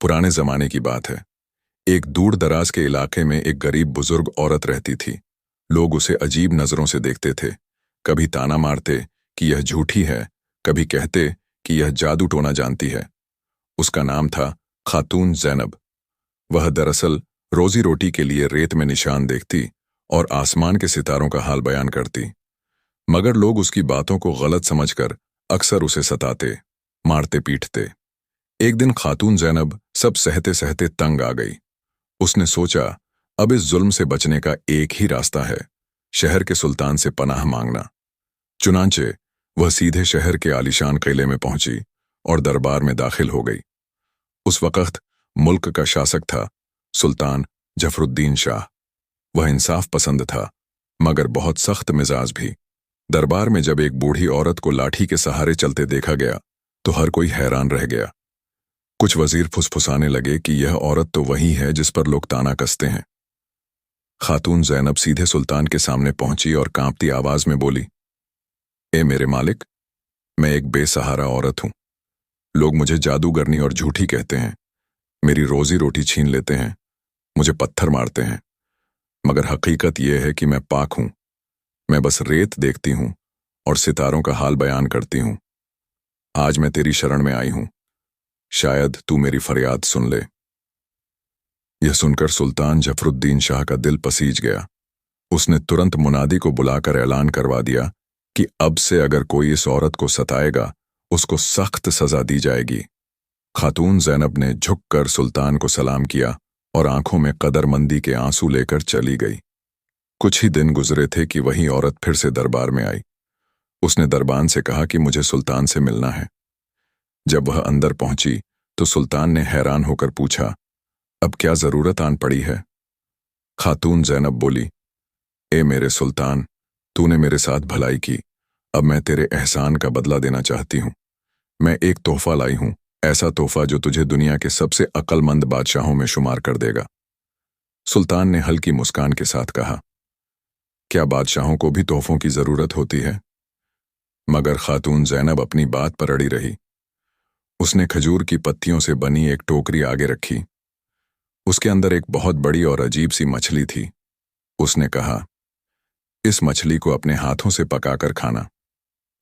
पुराने जमाने की बात है। एक दूर दराज के इलाके में एक गरीब बुजुर्ग औरत रहती थी। लोग उसे अजीब नजरों से देखते थे। कभी ताना मारते कि यह झूठी है, कभी कहते कि यह जादू टोना जानती है। उसका नाम था खातून ज़ैनब। वह दरअसल रोजी रोटी के लिए रेत में निशान देखती और आसमान के सितारों का हाल बयान करती। मगर लोग उसकी बातों को गलत समझकर अक्सर उसे सताते, मारते पीटते। एक दिन खातून ज़ैनब सब सहते सहते तंग आ गई। उसने सोचा, अब इस जुल्म से बचने का एक ही रास्ता है, शहर के सुल्तान से पनाह मांगना। चुनांचे वह सीधे शहर के आलीशान किले में पहुंची और दरबार में दाखिल हो गई। उस वक्त मुल्क का शासक था सुल्तान जफरुद्दीन शाह। वह इंसाफ पसंद था, मगर बहुत सख्त मिजाज भी। दरबार में जब एक बूढ़ी औरत को लाठी के सहारे चलते देखा गया तो हर कोई हैरान रह गया। कुछ वजीर फुसफुसाने लगे कि यह औरत तो वही है जिस पर लोग ताना कसते हैं। खातून ज़ैनब सीधे सुल्तान के सामने पहुंची और कांपती आवाज में बोली, ए मेरे मालिक, मैं एक बेसहारा औरत हूं। लोग मुझे जादूगरनी और झूठी कहते हैं, मेरी रोजी रोटी छीन लेते हैं, मुझे पत्थर मारते हैं। मगर हकीकत यह है कि मैं पाक हूं। मैं बस रेत देखती हूं और सितारों का हाल बयान करती हूं। आज मैं तेरी शरण में आई हूं, शायद तू मेरी फरियाद सुन ले। यह सुनकर सुल्तान जफरुद्दीन शाह का दिल पसीज गया। उसने तुरंत मुनादी को बुलाकर ऐलान करवा दिया कि अब से अगर कोई इस औरत को सताएगा, उसको सख्त सजा दी जाएगी। खातून ज़ैनब ने झुककर सुल्तान को सलाम किया और आंखों में कदरमंदी के आंसू लेकर चली गई। कुछ ही दिन गुजरे थे कि वही औरत फिर से दरबार में आई। उसने दरबान से कहा कि मुझे सुल्तान से मिलना है। जब वह अंदर पहुंची तो सुल्तान ने हैरान होकर पूछा, अब क्या जरूरत आन पड़ी है? खातून ज़ैनब बोली, ए मेरे सुल्तान, तूने मेरे साथ भलाई की, अब मैं तेरे एहसान का बदला देना चाहती हूं। मैं एक तोहफा लाई हूं, ऐसा तोहफा जो तुझे दुनिया के सबसे अक्लमंद बादशाहों में शुमार कर देगा। सुल्तान ने हल्की मुस्कान के साथ कहा, क्या बादशाहों को भी तोहफों की जरूरत होती है? मगर खातून ज़ैनब अपनी बात पर अड़ी रही। उसने खजूर की पत्तियों से बनी एक टोकरी आगे रखी। उसके अंदर एक बहुत बड़ी और अजीब सी मछली थी। उसने कहा, इस मछली को अपने हाथों से पकाकर खाना,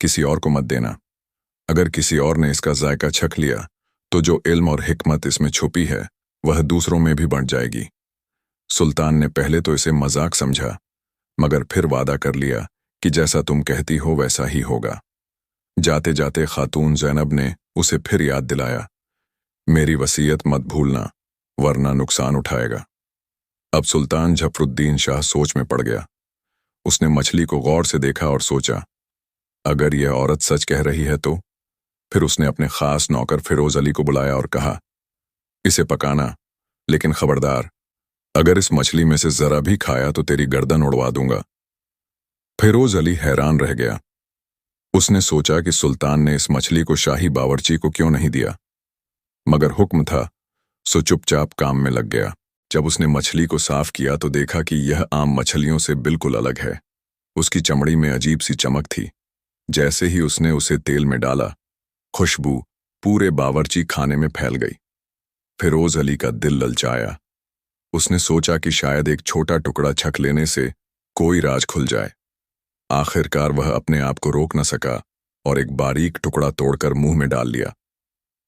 किसी और को मत देना। अगर किसी और ने इसका जायका चख लिया तो जो इल्म और हिकमत इसमें छुपी है वह दूसरों में भी बढ़ जाएगी। सुल्तान ने पहले तो इसे मजाक समझा, मगर फिर वादा कर लिया कि जैसा तुम कहती हो वैसा ही होगा। जाते जाते खातून ज़ैनब ने उसे फिर याद दिलाया, मेरी वसीयत मत भूलना, वरना नुकसान उठाएगा। अब सुल्तान जफरुद्दीन शाह सोच में पड़ गया। उसने मछली को गौर से देखा और सोचा, अगर यह औरत सच कह रही है तो? फिर उसने अपने खास नौकर फिरोज अली को बुलाया और कहा, इसे पकाना, लेकिन खबरदार, अगर इस मछली में से जरा भी खाया तो तेरी गर्दन उड़वा दूंगा। फिरोज अली हैरान रह गया। उसने सोचा कि सुल्तान ने इस मछली को शाही बावर्ची को क्यों नहीं दिया, मगर हुक्म था सो चुपचाप काम में लग गया। जब उसने मछली को साफ किया तो देखा कि यह आम मछलियों से बिल्कुल अलग है। उसकी चमड़ी में अजीब सी चमक थी। जैसे ही उसने उसे तेल में डाला, खुशबू पूरे बावर्ची खाने में फैल गई। फिरोज अली का दिल ललचाया। उसने सोचा कि शायद एक छोटा टुकड़ा छक लेने से कोई राज खुल जाए। आखिरकार वह अपने आप को रोक न सका और एक बारीक टुकड़ा तोड़कर मुंह में डाल लिया।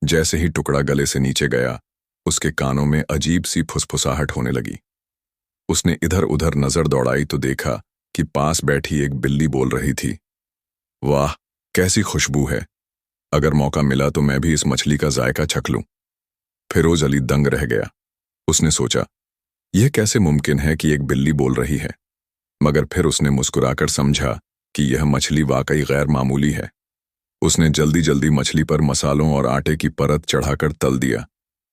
जैसे ही टुकड़ा गले से नीचे गया, उसके कानों में अजीब सी फुसफुसाहट होने लगी। उसने इधर उधर नजर दौड़ाई तो देखा कि पास बैठी एक बिल्ली बोल रही थी, वाह कैसी खुशबू है, अगर मौका मिला तो मैं भी इस मछली का जायका चख लूं। फिरोज अली दंग रह गया। उसने सोचा, यह कैसे मुमकिन है कि एक बिल्ली बोल रही है? मगर फिर उसने मुस्कुराकर समझा कि यह मछली वाकई गैर मामूली है। उसने जल्दी जल्दी मछली पर मसालों और आटे की परत चढ़ाकर तल दिया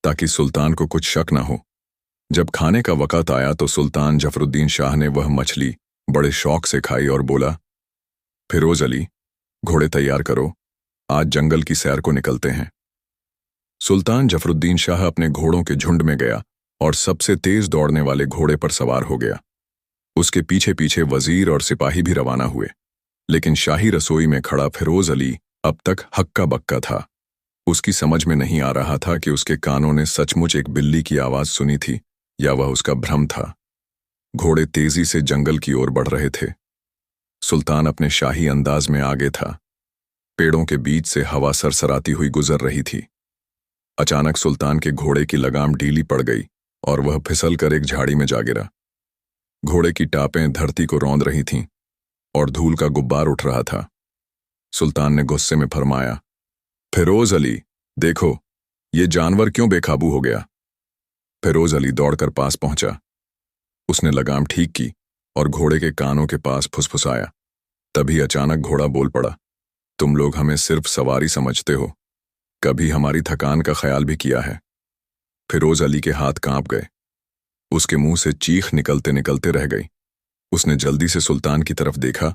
ताकि सुल्तान को कुछ शक न हो। जब खाने का वक़्त आया तो सुल्तान जफरुद्दीन शाह ने वह मछली बड़े शौक से खाई और बोला, फिरोज अली, घोड़े तैयार करो, आज जंगल की सैर को निकलते हैं। सुल्तान जफरुद्दीन शाह अपने घोड़ों के झुंड में गया और सबसे तेज दौड़ने वाले घोड़े पर सवार हो गया। उसके पीछे पीछे वजीर और सिपाही भी रवाना हुए, लेकिन शाही रसोई में खड़ा फिरोज अली अब तक हक्का बक्का था। उसकी समझ में नहीं आ रहा था कि उसके कानों ने सचमुच एक बिल्ली की आवाज सुनी थी या वह उसका भ्रम था। घोड़े तेजी से जंगल की ओर बढ़ रहे थे। सुल्तान अपने शाही अंदाज में आगे था। पेड़ों के बीच से हवा सरसराती हुई गुजर रही थी। अचानक सुल्तान के घोड़े की लगाम ढीली पड़ गई और वह फिसल कर एक झाड़ी में जा गिरा। घोड़े की टापें धरती को रौंद रही थीं और धूल का गुब्बार उठ रहा था। सुल्तान ने गुस्से में फरमाया, फिरोज अली, देखो, ये जानवर क्यों बेकाबू हो गया। फिरोज अली दौड़कर पास पहुंचा। उसने लगाम ठीक की और घोड़े के कानों के पास फुसफुसाया। तभी अचानक घोड़ा बोल पड़ा, तुम लोग हमें सिर्फ सवारी समझते हो, कभी हमारी थकान का ख्याल भी किया है। फिरोज अली के हाथ कांप गए। उसके मुंह से चीख निकलते निकलते रह गई। उसने जल्दी से सुल्तान की तरफ देखा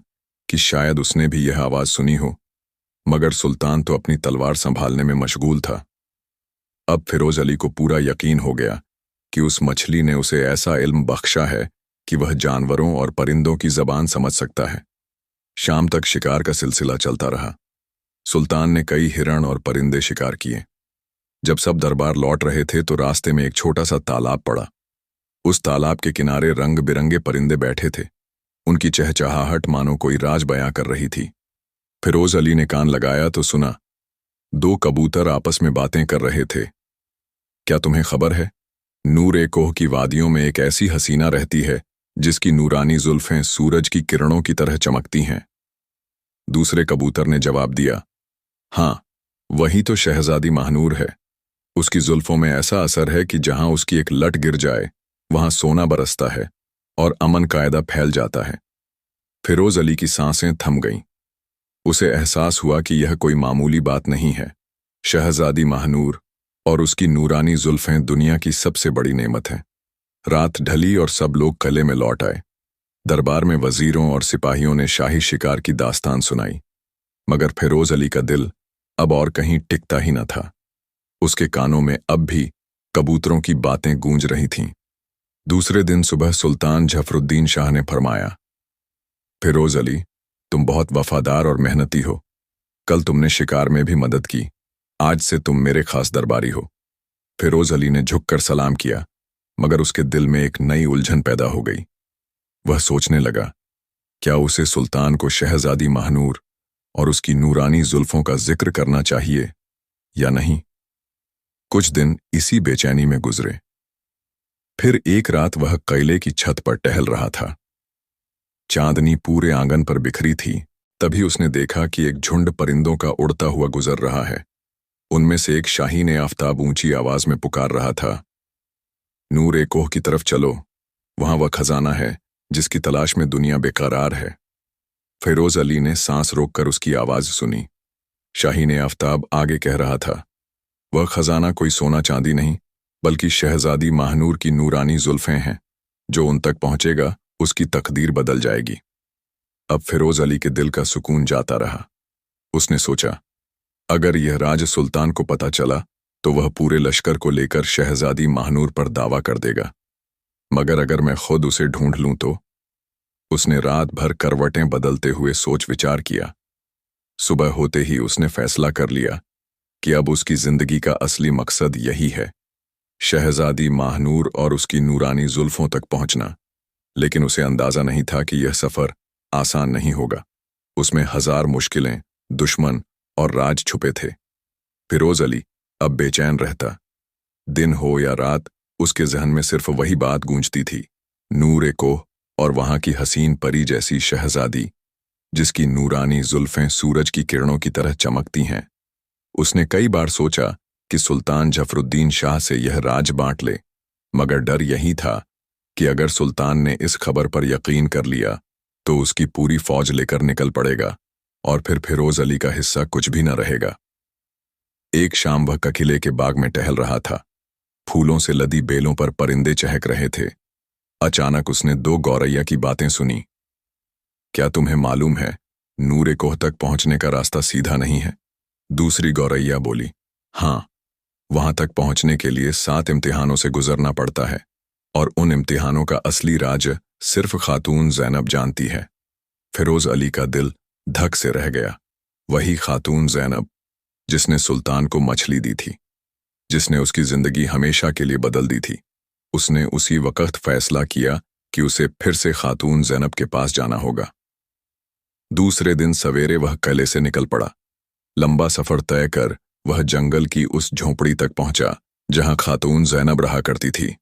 कि शायद उसने भी यह आवाज सुनी हो, मगर सुल्तान तो अपनी तलवार संभालने में मशगूल था। अब फिरोज अली को पूरा यकीन हो गया कि उस मछली ने उसे ऐसा इल्म बख्शा है कि वह जानवरों और परिंदों की जबान समझ सकता है। शाम तक शिकार का सिलसिला चलता रहा। सुल्तान ने कई हिरण और परिंदे शिकार किए। जब सब दरबार लौट रहे थे तो रास्ते में एक छोटा सा तालाब पड़ा। उस तालाब के किनारे रंग बिरंगे परिंदे बैठे थे। उनकी चहचहाहट मानो कोई राज बयां कर रही थी। फिरोज अली ने कान लगाया तो सुना, दो कबूतर आपस में बातें कर रहे थे। क्या तुम्हें खबर है, नूर-ए-कोह की वादियों में एक ऐसी हसीना रहती है जिसकी नूरानी जुल्फें सूरज की किरणों की तरह चमकती हैं। दूसरे कबूतर ने जवाब दिया, हाँ, वही तो शहजादी महानूर है। उसकी जुल्फों में ऐसा असर है कि जहां उसकी एक लट गिर जाए वहां सोना बरसता है और अमन कायदा फैल जाता है। फिरोज अली की सांसें थम गईं। उसे एहसास हुआ कि यह कोई मामूली बात नहीं है। शहजादी महानूर और उसकी नूरानी जुल्फें दुनिया की सबसे बड़ी नेमत हैं। रात ढली और सब लोग किले में लौट आए। दरबार में वजीरों और सिपाहियों ने शाही शिकार की दास्तान सुनाई, मगर फिरोज अली का दिल अब और कहीं टिकता ही न था। उसके कानों में अब भी कबूतरों की बातें गूंज रही थीं। दूसरे दिन सुबह सुल्तान जफरुद्दीन शाह ने फरमाया, फिरोज अली, तुम बहुत वफादार और मेहनती हो। कल तुमने शिकार में भी मदद की, आज से तुम मेरे खास दरबारी हो। फिरोज अली ने झुककर सलाम किया, मगर उसके दिल में एक नई उलझन पैदा हो गई। वह सोचने लगा, क्या उसे सुल्तान को शहजादी महानूर और उसकी नूरानी जुल्फों का जिक्र करना चाहिए या नहीं। कुछ दिन इसी बेचैनी में गुजरे। फिर एक रात वह किले की छत पर टहल रहा था। चांदनी पूरे आंगन पर बिखरी थी। तभी उसने देखा कि एक झुंड परिंदों का उड़ता हुआ गुजर रहा है। उनमें से एक शाहीन आफताब ऊंची आवाज में पुकार रहा था, नूर-ए-कोह की तरफ चलो, वहां वह खजाना है जिसकी तलाश में दुनिया बेकरार है। फिरोज अली ने सांस रोककर उसकी आवाज सुनी। शाहीन आफताब आगे कह रहा था, वह खजाना कोई सोना चांदी नहीं, बल्कि शहजादी महानूर की नूरानी जुल्फें हैं। जो उन तक पहुंचेगा उसकी तकदीर बदल जाएगी। अब फिरोज अली के दिल का सुकून जाता रहा। उसने सोचा, अगर यह राज सुल्तान को पता चला तो वह पूरे लश्कर को लेकर शहजादी महानूर पर दावा कर देगा, मगर अगर मैं खुद उसे ढूंढ लूं तो। उसने रात भर करवटें बदलते हुए सोच विचार किया। सुबह होते ही उसने फैसला कर लिया कि अब उसकी जिंदगी का असली मकसद यही है, शहजादी महानूर और उसकी नूरानी जुल्फों तक पहुंचना। लेकिन उसे अंदाजा नहीं था कि यह सफर आसान नहीं होगा। उसमें हजार मुश्किलें, दुश्मन और राज छुपे थे। फिरोज अली अब बेचैन रहता। दिन हो या रात उसके जहन में सिर्फ वही बात गूंजती थी, नूर-ए-कोह और वहां की हसीन परी जैसी शहजादी जिसकी नूरानी जुल्फें सूरज की किरणों की तरह चमकती हैं। उसने कई बार सोचा कि सुल्तान जफरुद्दीन शाह से यह राज बांट ले, मगर डर यही था कि अगर सुल्तान ने इस खबर पर यकीन कर लिया तो उसकी पूरी फौज लेकर निकल पड़ेगा और फिर फिरोज अली का हिस्सा कुछ भी न रहेगा। एक शाम वह किले के बाग में टहल रहा था। फूलों से लदी बेलों पर परिंदे चहक रहे थे। अचानक उसने दो गौरैया की बातें सुनी। क्या तुम्हें मालूम है, नूर-ए-कोह तक पहुंचने का रास्ता सीधा नहीं है? दूसरी गौरैया बोली, हाँ, वहां तक पहुंचने के लिए 7 इम्तिहानों से गुजरना पड़ता है और उन इम्तिहानों का असली राज सिर्फ खातून ज़ैनब जानती है। फिरोज अली का दिल धक से रह गया। वही खातून ज़ैनब जिसने सुल्तान को मछली दी थी, जिसने उसकी जिंदगी हमेशा के लिए बदल दी थी। उसने उसी वक्त फैसला किया कि उसे फिर से खातून ज़ैनब के पास जाना होगा। दूसरे दिन सवेरे वह किले से निकल पड़ा। लंबा सफर तय कर वह जंगल की उस झोंपड़ी तक पहुंचा जहां खातून ज़ैनब रहा करती थी।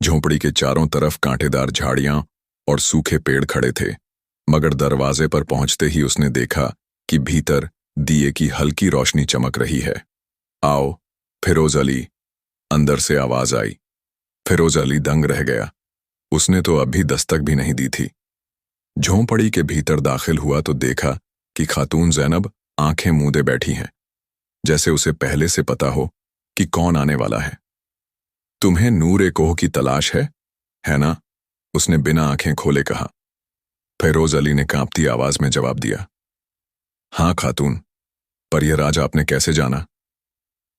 झोंपड़ी के चारों तरफ कांटेदार झाड़ियां और सूखे पेड़ खड़े थे, मगर दरवाजे पर पहुंचते ही उसने देखा कि भीतर दिए की हल्की रोशनी चमक रही है। आओ फिरोज अली, अंदर से आवाज आई। फिरोज अली दंग रह गया। उसने तो अभी दस्तक भी नहीं दी थी। झोंपड़ी के भीतर दाखिल हुआ तो देखा कि खातून ज़ैनब आंखें मूंदे बैठी हैं, जैसे उसे पहले से पता हो कि कौन आने वाला है। तुम्हें नूर कोह की तलाश है ना? उसने बिना आंखें खोले कहा। फिरोज अली ने कांपती आवाज में जवाब दिया, हाँ खातून, पर यह राज आपने कैसे जाना?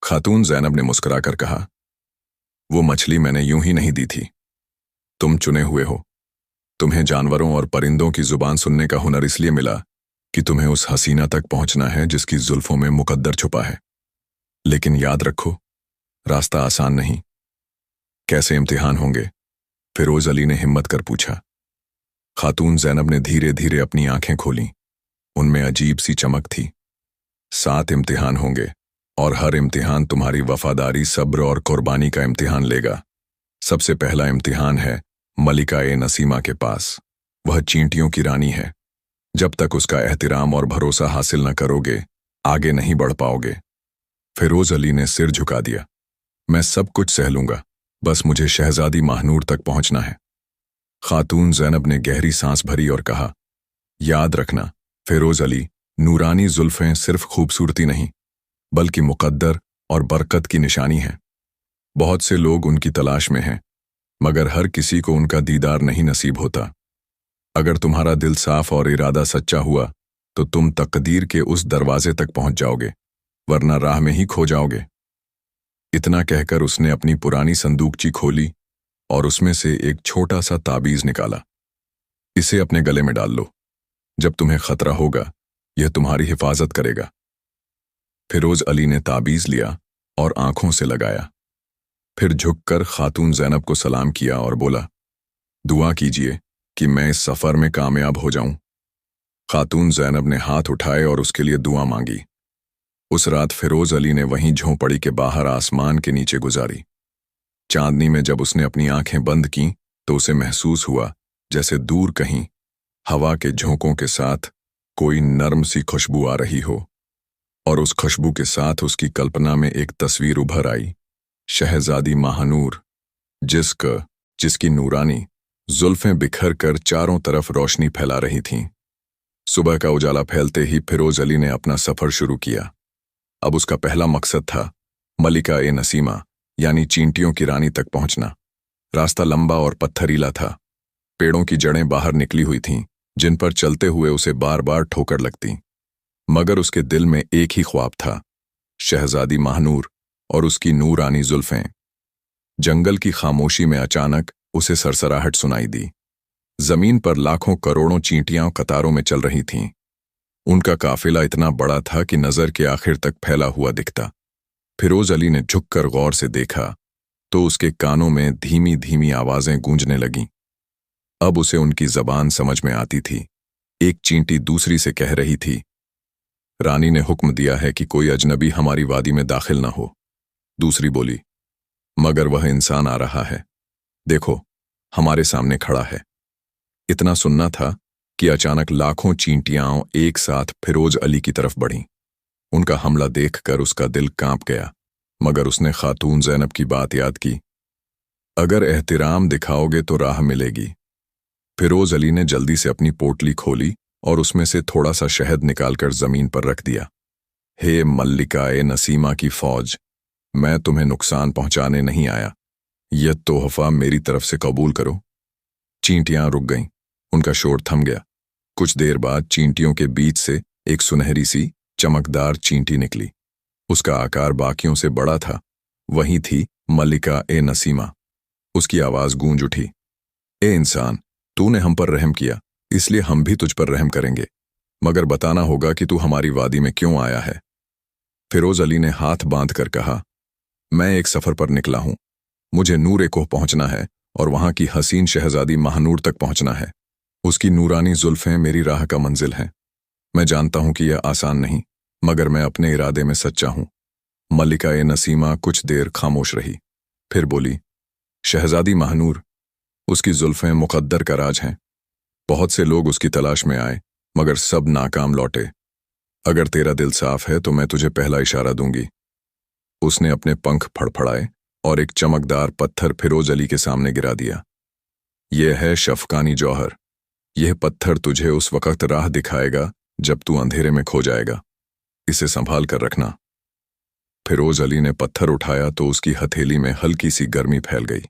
खातून ज़ैनब ने मुस्कुराकर कहा, वो मछली मैंने यूं ही नहीं दी थी। तुम चुने हुए हो। तुम्हें जानवरों और परिंदों की जुबान सुनने का हुनर इसलिए मिला कि तुम्हें उस हसीना तक पहुंचना है जिसकी जुल्फों में मुकद्दर छुपा है। लेकिन याद रखो, रास्ता आसान नहीं। कैसे इम्तिहान होंगे? फिरोज अली ने हिम्मत कर पूछा। खातून ज़ैनब ने धीरे धीरे अपनी आंखें खोलीं। उनमें अजीब सी चमक थी। 7 इम्तिहान होंगे और हर इम्तिहान तुम्हारी वफादारी, सब्र और कुर्बानी का इम्तिहान लेगा। सबसे पहला इम्तिहान है मलिका-ए-नसीमा के पास। वह चींटियों की रानी है। जब तक उसका एहतिराम और भरोसा हासिल न करोगे, आगे नहीं बढ़ पाओगे। फिरोज अली ने सिर झुका दिया। मैं सब कुछ सह लूंगा, बस मुझे शहजादी महानूर तक पहुंचना है। खातून ज़ैनब ने गहरी सांस भरी और कहा, याद रखना फिरोज अली, नूरानी जुल्फें सिर्फ खूबसूरती नहीं बल्कि मुकद्दर और बरकत की निशानी है। बहुत से लोग उनकी तलाश में हैं, मगर हर किसी को उनका दीदार नहीं नसीब होता। अगर तुम्हारा दिल साफ और इरादा सच्चा हुआ तो तुम तकदीर के उस दरवाजे तक पहुंच जाओगे, वरना राह में ही खो जाओगे। इतना कहकर उसने अपनी पुरानी संदूकची खोली और उसमें से एक छोटा सा ताबीज निकाला। इसे अपने गले में डाल लो। जब तुम्हें खतरा होगा, यह तुम्हारी हिफाजत करेगा। फिरोज अली ने ताबीज लिया और आंखों से लगाया। फिर झुककर खातून ज़ैनब को सलाम किया और बोला, दुआ कीजिए कि मैं इस सफर में कामयाब हो जाऊं। खातून ज़ैनब ने हाथ उठाए और उसके लिए दुआ मांगी। उस रात फिरोज अली ने वहीं झोंपड़ी के बाहर आसमान के नीचे गुजारी। चांदनी में जब उसने अपनी आंखें बंद कीं तो उसे महसूस हुआ जैसे दूर कहीं हवा के झोंकों के साथ कोई नर्म सी खुशबू आ रही हो, और उस खुशबू के साथ उसकी कल्पना में एक तस्वीर उभर आई। शहजादी महानूर, जिसकी नूरानी जुल्फें बिखर कर चारों तरफ रोशनी फैला रही थीं। सुबह का उजाला फैलते ही फिरोज अली ने अपना सफर शुरू किया। अब उसका पहला मकसद था मलिका-ए-नसीमा यानी चींटियों की रानी तक पहुंचना। रास्ता लंबा और पत्थरीला था। पेड़ों की जड़ें बाहर निकली हुई थीं, जिन पर चलते हुए उसे बार बार ठोकर लगती। मगर उसके दिल में एक ही ख्वाब था, शहजादी महानूर और उसकी नूरानी जुल्फें। जंगल की खामोशी में अचानक उसे सरसराहट सुनाई दी। जमीन पर लाखों करोड़ों चींटियां कतारों में चल रही थीं। उनका काफिला इतना बड़ा था कि नजर के आखिर तक फैला हुआ दिखता। फिरोज अली ने झुककर गौर से देखा तो उसके कानों में धीमी धीमी आवाजें गूंजने लगीं। अब उसे उनकी जबान समझ में आती थी। एक चींटी दूसरी से कह रही थी, रानी ने हुक्म दिया है कि कोई अजनबी हमारी वादी में दाखिल न हो। दूसरी बोली, मगर वह इंसान आ रहा है, देखो हमारे सामने खड़ा है। इतना सुनना था कि अचानक लाखों चींटियां एक साथ फिरोज अली की तरफ बढ़ीं। उनका हमला देखकर उसका दिल कांप गया, मगर उसने खातून ज़ैनब की बात याद की, अगर एहतिराम दिखाओगे तो राह मिलेगी। फिरोज अली ने जल्दी से अपनी पोटली खोली और उसमें से थोड़ा सा शहद निकालकर जमीन पर रख दिया। हे मल्लिका-ए-नसीमा की फौज, मैं तुम्हें नुकसान पहुंचाने नहीं आया। यह तोहफा मेरी तरफ से कबूल करो। चींटियां रुक गईं। उनका शोर थम गया। कुछ देर बाद चींटियों के बीच से एक सुनहरी सी चमकदार चींटी निकली। उसका आकार बाकियों से बड़ा था। वही थी मल्लिका-ए-नसीमा। उसकी आवाज गूंज उठी, ए इंसान, तूने हम पर रहम किया, इसलिए हम भी तुझ पर रहम करेंगे, मगर बताना होगा कि तू हमारी वादी में क्यों आया है। फिरोज अली ने हाथ बांध कर कहा, मैं एक सफर पर निकला हूं। मुझे नूर ए कोह पहुंचना है और वहां की हसीन शहजादी महानूर तक पहुंचना है। उसकी नूरानी जुल्फें मेरी राह का मंजिल हैं। मैं जानता हूं कि यह आसान नहीं, मगर मैं अपने इरादे में सच्चा हूं। मलिका ए नसीमा कुछ देर खामोश रही, फिर बोली, शहजादी महानूर, उसकी जुल्फें मुकद्दर का राज हैं। बहुत से लोग उसकी तलाश में आए, मगर सब नाकाम लौटे। अगर तेरा दिल साफ है तो मैं तुझे पहला इशारा दूंगी। उसने अपने पंख फड़फड़ाए और एक चमकदार पत्थर फिरोज अली के सामने गिरा दिया। यह है शफकानी जौहर। यह पत्थर तुझे उस वक्त राह दिखाएगा जब तू अंधेरे में खो जाएगा। इसे संभाल कर रखना। फिरोज अली ने पत्थर उठाया तो उसकी हथेली में हल्की सी गर्मी फैल गई,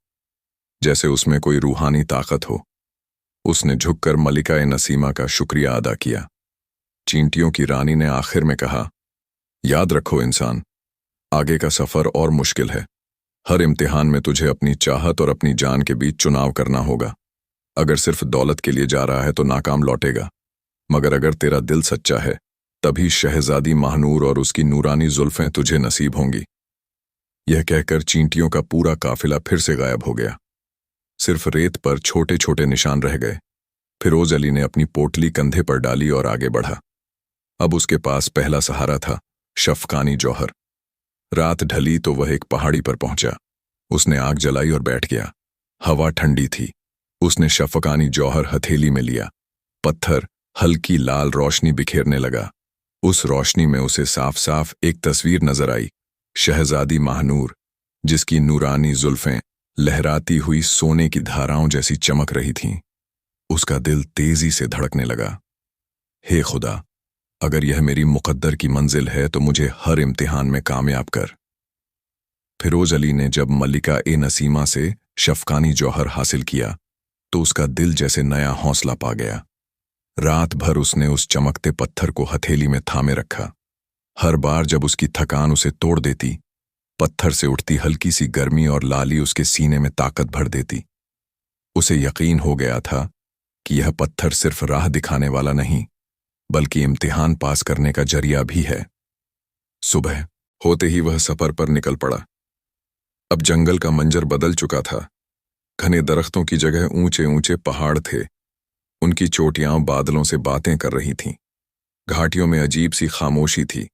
जैसे उसमें कोई रूहानी ताकत हो। उसने झुककर मलिका ए नसीमा का शुक्रिया अदा किया। चींटियों की रानी ने आखिर में कहा, याद रखो इंसान, आगे का सफर और मुश्किल है। हर इम्तिहान में तुझे अपनी चाहत और अपनी जान के बीच चुनाव करना होगा। अगर सिर्फ दौलत के लिए जा रहा है तो नाकाम लौटेगा, मगर अगर तेरा दिल सच्चा है तभी शहजादी महानूर और उसकी नूरानी जुल्फें तुझे नसीब होंगी। यह कहकर चींटियों का पूरा काफिला फिर से गायब हो गया। सिर्फ रेत पर छोटे छोटे निशान रह गए। फिरोज अली ने अपनी पोटली कंधे पर डाली और आगे बढ़ा। अब उसके पास पहला सहारा था, शफकानी जौहर। रात ढली तो वह एक पहाड़ी पर पहुंचा। उसने आग जलाई और बैठ गया। हवा ठंडी थी। उसने शफकानी जौहर हथेली में लिया। पत्थर हल्की लाल रोशनी बिखेरने लगा। उस रोशनी में उसे साफ साफ एक तस्वीर नजर आई, शहजादी महानूर, जिसकी नूरानी जुल्फें लहराती हुई सोने की धाराओं जैसी चमक रही थीं। उसका दिल तेजी से धड़कने लगा। हे खुदा, अगर यह मेरी मुकद्दर की मंजिल है तो मुझे हर इम्तिहान में कामयाब कर। फिरोज अली ने जब मलिका ए नसीमा से शफकानी जौहर हासिल किया तो उसका दिल जैसे नया हौसला पा गया। रात भर उसने उस चमकते पत्थर को हथेली में थामे रखा। हर बार जब उसकी थकान उसे तोड़ देती, पत्थर से उठती हल्की सी गर्मी और लाली उसके सीने में ताकत भर देती। उसे यकीन हो गया था कि यह पत्थर सिर्फ राह दिखाने वाला नहीं, बल्कि इम्तिहान पास करने का जरिया भी है। सुबह होते ही वह सफर पर निकल पड़ा। अब जंगल का मंजर बदल चुका था। घने दरख्तों की जगह ऊंचे ऊंचे पहाड़ थे। उनकी चोटियां बादलों से बातें कर रही थीं। घाटियों में अजीब सी खामोशी थी।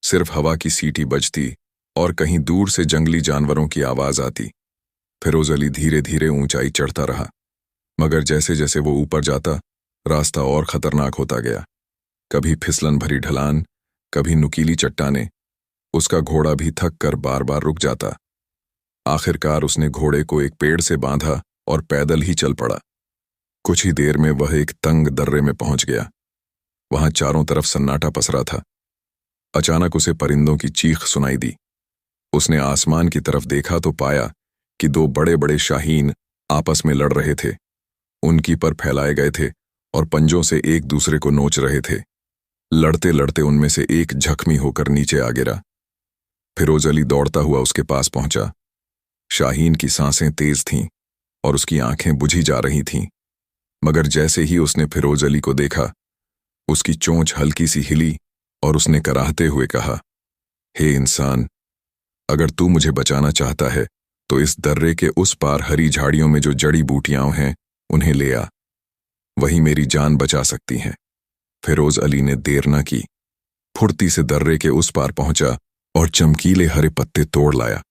सिर्फ हवा की सीटी बजती और कहीं दूर से जंगली जानवरों की आवाज आती। फिरोज अली धीरे धीरे ऊंचाई चढ़ता रहा, मगर जैसे जैसे वो ऊपर जाता, रास्ता और खतरनाक होता गया। कभी फिसलन भरी ढलान, कभी नुकीली चट्टानें। उसका घोड़ा भी थक कर बार बार रुक जाता। आखिरकार उसने घोड़े को एक पेड़ से बांधा और पैदल ही चल पड़ा। कुछ ही देर में वह एक तंग दर्रे में पहुंच गया। वहां चारों तरफ सन्नाटा पसरा था। अचानक उसे परिंदों की चीख सुनाई दी। उसने आसमान की तरफ देखा तो पाया कि दो बड़े बड़े शाहीन आपस में लड़ रहे थे। उनकी पर फैलाए गए थे और पंजों से एक दूसरे को नोच रहे थे। लड़ते लड़ते उनमें से एक जख्मी होकर नीचे आ गिरा। फिरोज अली दौड़ता हुआ उसके पास पहुंचा। शाहीन की सांसें तेज थीं और उसकी आंखें बुझी जा रही थीं, मगर जैसे ही उसने फिरोज अली को देखा, उसकी चोंच हल्की सी हिली और उसने कराहते हुए कहा, हे इंसान, अगर तू मुझे बचाना चाहता है तो इस दर्रे के उस पार हरी झाड़ियों में जो जड़ी बूटियां हैं उन्हें ले आ। वही मेरी जान बचा सकती हैं। फिरोज अली ने देर न की। फुर्ती से दर्रे के उस पार पहुंचा और चमकीले हरे पत्ते तोड़ लाया।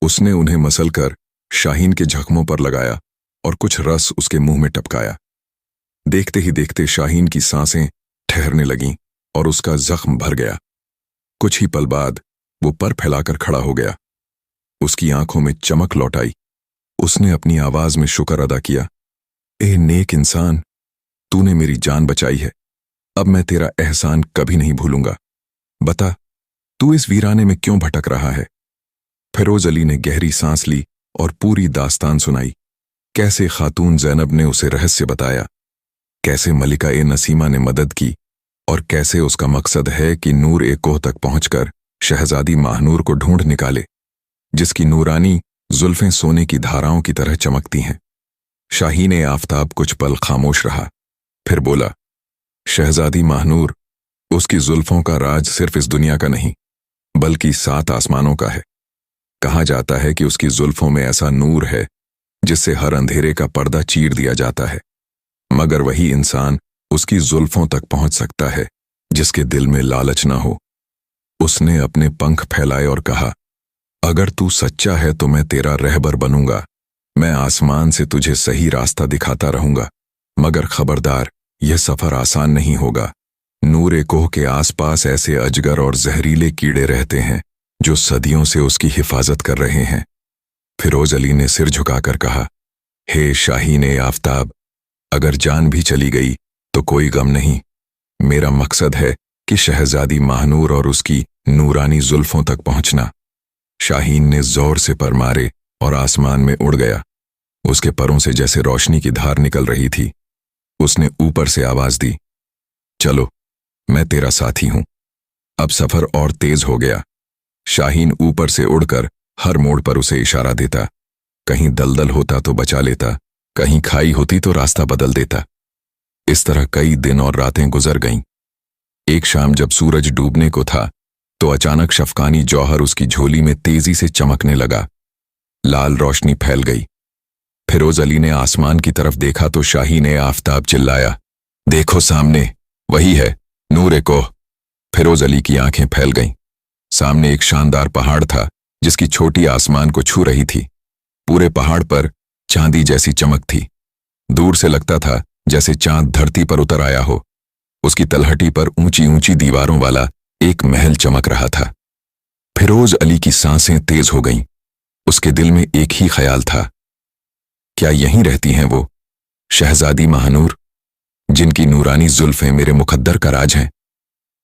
उसने उन्हें मसलकर शाहीन के जख्मों पर लगाया और कुछ रस उसके मुंह में टपकाया। देखते ही देखते शाहीन की सांसें ठहरने लगीं और उसका जख्म भर गया। कुछ ही पल बाद वो पर फैलाकर खड़ा हो गया। उसकी आंखों में चमक लौट आई। उसने अपनी आवाज में शुक्र अदा किया, ए नेक इंसान, तूने मेरी जान बचाई है। अब मैं तेरा एहसान कभी नहीं भूलूंगा। बता, तू इस वीराने में क्यों भटक रहा है? फिरोज अली ने गहरी सांस ली और पूरी दास्तान सुनाई। कैसे खातून ज़ैनब ने उसे रहस्य बताया, कैसे मलिका ए नसीमा ने मदद की और कैसे उसका मकसद है कि नूर ए कोह तक पहुंचकर शहजादी महानूर को ढूंढ निकाले, जिसकी नूरानी जुल्फें सोने की धाराओं की तरह चमकती हैं। शाहीन ए आफताब कुछ पल खामोश रहा, फिर बोला, शहजादी महानूर, उसकी जुल्फों का राज सिर्फ इस दुनिया का नहीं, बल्कि 7 आसमानों का है। कहा जाता है कि उसकी जुल्फों में ऐसा नूर है जिससे हर अंधेरे का पर्दा चीर दिया जाता है, मगर वही इंसान उसकी जुल्फों तक पहुंच सकता है जिसके दिल में लालच ना हो। उसने अपने पंख फैलाए और कहा, अगर तू सच्चा है तो मैं तेरा रहबर बनूंगा। मैं आसमान से तुझे सही रास्ता दिखाता रहूंगा, मगर खबरदार, यह सफर आसान नहीं होगा। नूरे कोह के आसपास ऐसे अजगर और जहरीले कीड़े रहते हैं जो सदियों से उसकी हिफाजत कर रहे हैं। फिरोज अली ने सिर झुकाकर कहा, हे शाहीन आफताब, अगर जान भी चली गई तो कोई गम नहीं। मेरा मकसद है कि शहजादी महानूर और उसकी नूरानी जुल्फों तक पहुंचना। शाहीन ने जोर से पर मारे और आसमान में उड़ गया। उसके परों से जैसे रोशनी की धार निकल रही थी। उसने ऊपर से आवाज दी, चलो, मैं तेरा साथी हूं। अब सफर और तेज हो गया। शाहीन ऊपर से उड़कर हर मोड़ पर उसे इशारा देता। कहीं दलदल होता तो बचा लेता, कहीं खाई होती तो रास्ता बदल देता। इस तरह कई दिन और रातें गुजर गईं। एक शाम जब सूरज डूबने को था तो अचानक शफकानी जौहर उसकी झोली में तेजी से चमकने लगा। लाल रोशनी फैल गई। फिरोज अली ने आसमान की तरफ देखा तो शाहीन आफताब चिल्लाया, देखो सामने, वही है नूरे कोह। फिरोज अली की आंखें फैल गईं। सामने एक शानदार पहाड़ था जिसकी छोटी आसमान को छू रही थी। पूरे पहाड़ पर चांदी जैसी चमक थी। दूर से लगता था जैसे चांद धरती पर उतर आया हो। उसकी तलहटी पर ऊंची ऊंची दीवारों वाला एक महल चमक रहा था। फिरोज अली की सांसें तेज हो गईं। उसके दिल में एक ही ख्याल था, क्या यहीं रहती हैं वो शहजादी महानूर, जिनकी नूरानी जुल्फें मेरे मुकद्दर का राज हैं?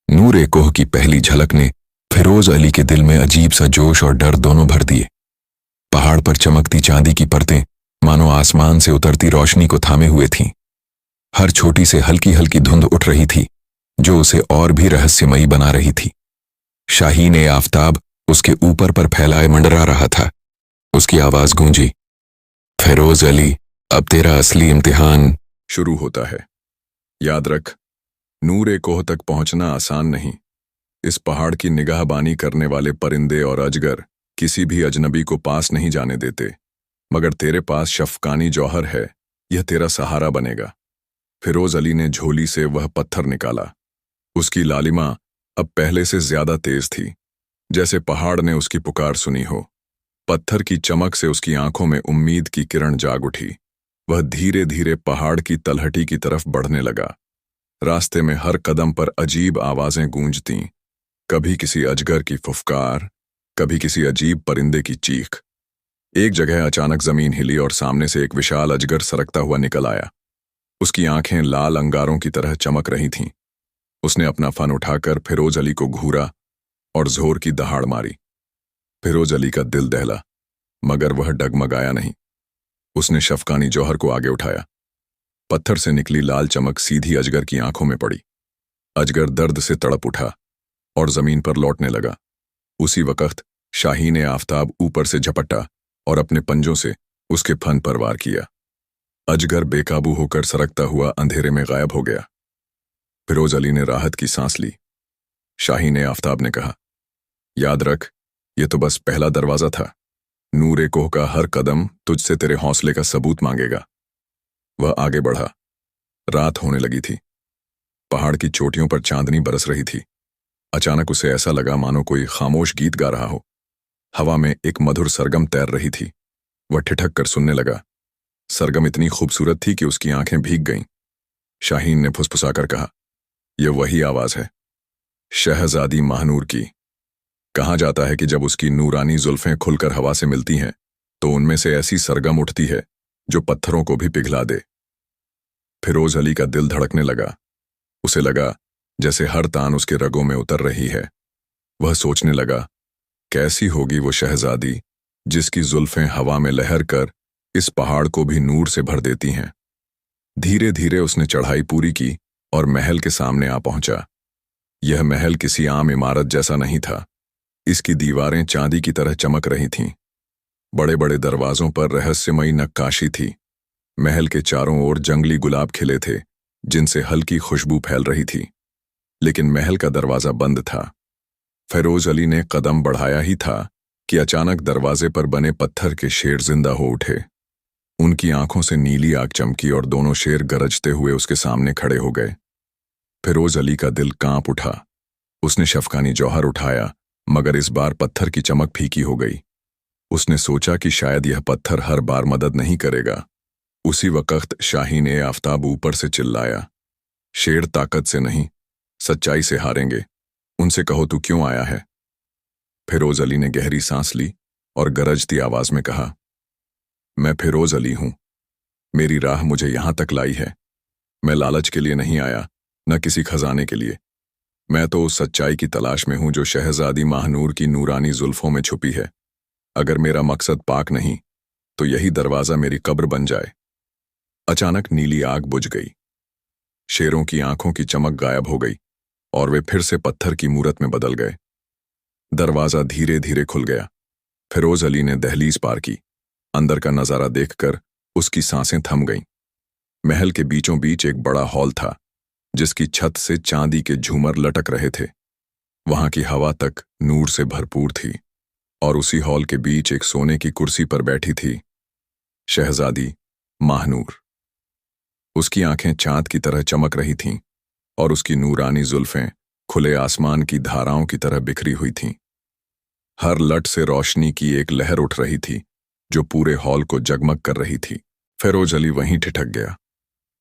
नूरे कोह की पहली झलक ने फिरोज अली के दिल में अजीब सा जोश और डर दोनों भर दिए। पहाड़ पर चमकती चांदी की परतें मानो आसमान से उतरती रोशनी को थामे हुए थीं। हर छोटी से हल्की हल्की धुंध उठ रही थी जो उसे और भी रहस्यमयी बना रही थी। शाहीन आफताब उसके ऊपर पर फैलाए मंडरा रहा था। उसकी आवाज गूंजी, फिरोज अली, अब तेरा असली इम्तिहान शुरू होता है। याद रख, नूरे कोह तक पहुंचना आसान नहीं। इस पहाड़ की निगाहबानी करने वाले परिंदे और अजगर किसी भी अजनबी को पास नहीं जाने देते, मगर तेरे पास शफकानी जौहर है, यह तेरा सहारा बनेगा। फिरोज अली ने झोली से वह पत्थर निकाला। उसकी लालिमा अब पहले से ज्यादा तेज थी, जैसे पहाड़ ने उसकी पुकार सुनी हो। पत्थर की चमक से उसकी आंखों में उम्मीद की किरण जाग उठी। वह धीरे धीरे पहाड़ की तलहटी की तरफ बढ़ने लगा। रास्ते में हर कदम पर अजीब आवाजें गूंजतीं, कभी किसी अजगर की फुफकार, कभी किसी अजीब परिंदे की चीख। एक जगह अचानक जमीन हिली और सामने से एक विशाल अजगर सरकता हुआ निकल आया। उसकी आंखें लाल अंगारों की तरह चमक रही थीं। उसने अपना फन उठाकर फिरोज अली को घूरा और जोर की दहाड़ मारी। फिरोज अली का दिल दहला, मगर वह डगमगाया नहीं। उसने शफकानी जौहर को आगे उठाया। पत्थर से निकली लाल चमक सीधी अजगर की आंखों में पड़ी। अजगर दर्द से तड़प उठा और जमीन पर लौटने लगा। उसी वक्त शाहीन आफताब ऊपर से झपटा और अपने पंजों से उसके फन पर वार किया। अजगर बेकाबू होकर सरकता हुआ अंधेरे में गायब हो गया। फिरोज अली ने राहत की सांस ली। शाहीन आफताब ने कहा, याद रख, ये तो बस पहला दरवाजा था। नूरे कोह का हर कदम तुझसे तेरे हौसले का सबूत मांगेगा। वह आगे बढ़ा। रात होने लगी थी। पहाड़ की चोटियों पर चांदनी बरस रही थी। अचानक उसे ऐसा लगा मानो कोई खामोश गीत गा रहा हो। हवा में एक मधुर सरगम तैर रही थी। वह ठिठक कर सुनने लगा। सरगम इतनी खूबसूरत थी कि उसकी आंखें भीग गईं। शाहीन ने फुसफुसाकर कहा, यह वही आवाज है, शहजादी महानूर की। कहा जाता है कि जब उसकी नूरानी जुल्फें खुलकर हवा से मिलती हैं तो उनमें से ऐसी सरगम उठती है जो पत्थरों को भी पिघला दे। फिरोज अली का दिल धड़कने लगा। उसे लगा जैसे हर तान उसके रगों में उतर रही है। वह सोचने लगा, कैसी होगी वो शहजादी जिसकी जुल्फें हवा में लहर कर इस पहाड़ को भी नूर से भर देती हैं। धीरे धीरे उसने चढ़ाई पूरी की और महल के सामने आ पहुंचा। यह महल किसी आम इमारत जैसा नहीं था। इसकी दीवारें चांदी की तरह चमक रही थीं। बड़े बड़े दरवाजों पर रहस्यमयी नक्काशी थी। महल के चारों ओर जंगली गुलाब खिले थे जिनसे हल्की खुशबू फैल रही थी, लेकिन महल का दरवाजा बंद था। फिरोज अली ने कदम बढ़ाया ही था कि अचानक दरवाजे पर बने पत्थर के शेर जिंदा हो उठे। उनकी आंखों से नीली आग चमकी और दोनों शेर गरजते हुए उसके सामने खड़े हो गए। फिरोज अली का दिल कांप उठा। उसने शफकानी जौहर उठाया, मगर इस बार पत्थर की चमक फीकी हो गई। उसने सोचा कि शायद यह पत्थर हर बार मदद नहीं करेगा। उसी वक्त शाहीन ए आफताब ऊपर से चिल्लाया, शेर ताकत से नहीं, सच्चाई से हारेंगे। उनसे कहो तू क्यों आया है। फिरोज अली ने गहरी सांस ली और गरजती आवाज में कहा, मैं फिरोज अली हूं। मेरी राह मुझे यहां तक लाई है। मैं लालच के लिए नहीं आया, न किसी खजाने के लिए। मैं तो उस सच्चाई की तलाश में हूं जो शहजादी महानूर की नूरानी जुल्फों में छुपी है। अगर मेरा मकसद पाक नहीं तो यही दरवाजा मेरी कब्र बन जाए। अचानक नीली आग बुझ गई। शेरों की आंखों की चमक गायब हो गई और वे फिर से पत्थर की मूरत में बदल गए। दरवाजा धीरे धीरे खुल गया। फिरोज अली ने दहलीज पार की। अंदर का नजारा देखकर उसकी सांसें थम गईं। महल के बीचों बीच एक बड़ा हॉल था, जिसकी छत से चांदी के झूमर लटक रहे थे। वहां की हवा तक नूर से भरपूर थी और उसी हॉल के बीच एक सोने की कुर्सी पर बैठी थी शहजादी महानूर। उसकी आंखें चांद की तरह चमक रही थीं और उसकी नूरानी जुल्फें खुले आसमान की धाराओं की तरह बिखरी हुई थीं। हर लट से रोशनी की एक लहर उठ रही थी जो पूरे हॉल को जगमग कर रही थी। फिरोज अली वहीं ठिठक गया।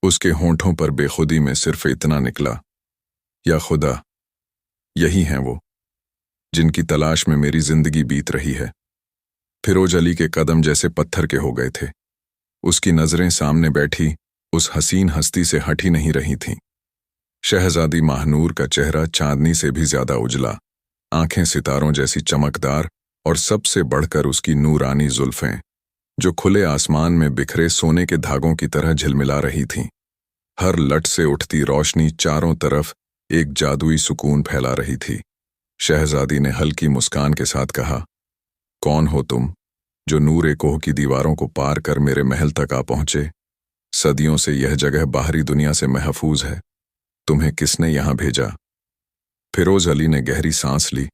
उसके होंठों पर बेखुदी में सिर्फ इतना निकला, या खुदा, यही हैं वो जिनकी तलाश में मेरी जिंदगी बीत रही है। फिरोज अली के कदम जैसे पत्थर के हो गए थे। उसकी नजरें सामने बैठी उस हसीन हस्ती से हटी नहीं रही थीं। शहजादी महानूर का चेहरा चांदनी से भी ज्यादा उजला, आंखें सितारों जैसी चमकदार और सबसे बढ़कर उसकी नूरानी जुल्फें जो खुले आसमान में बिखरे सोने के धागों की तरह झिलमिला रही थीं। हर लट से उठती रोशनी चारों तरफ एक जादुई सुकून फैला रही थी। शहजादी ने हल्की मुस्कान के साथ कहा, कौन हो तुम जो नूर कोह की दीवारों को पार कर मेरे महल तक आ पहुंचे? सदियों से यह जगह बाहरी दुनिया से महफूज है। तुम्हें किसने यहां भेजा? फिरोज अली ने गहरी सांस ली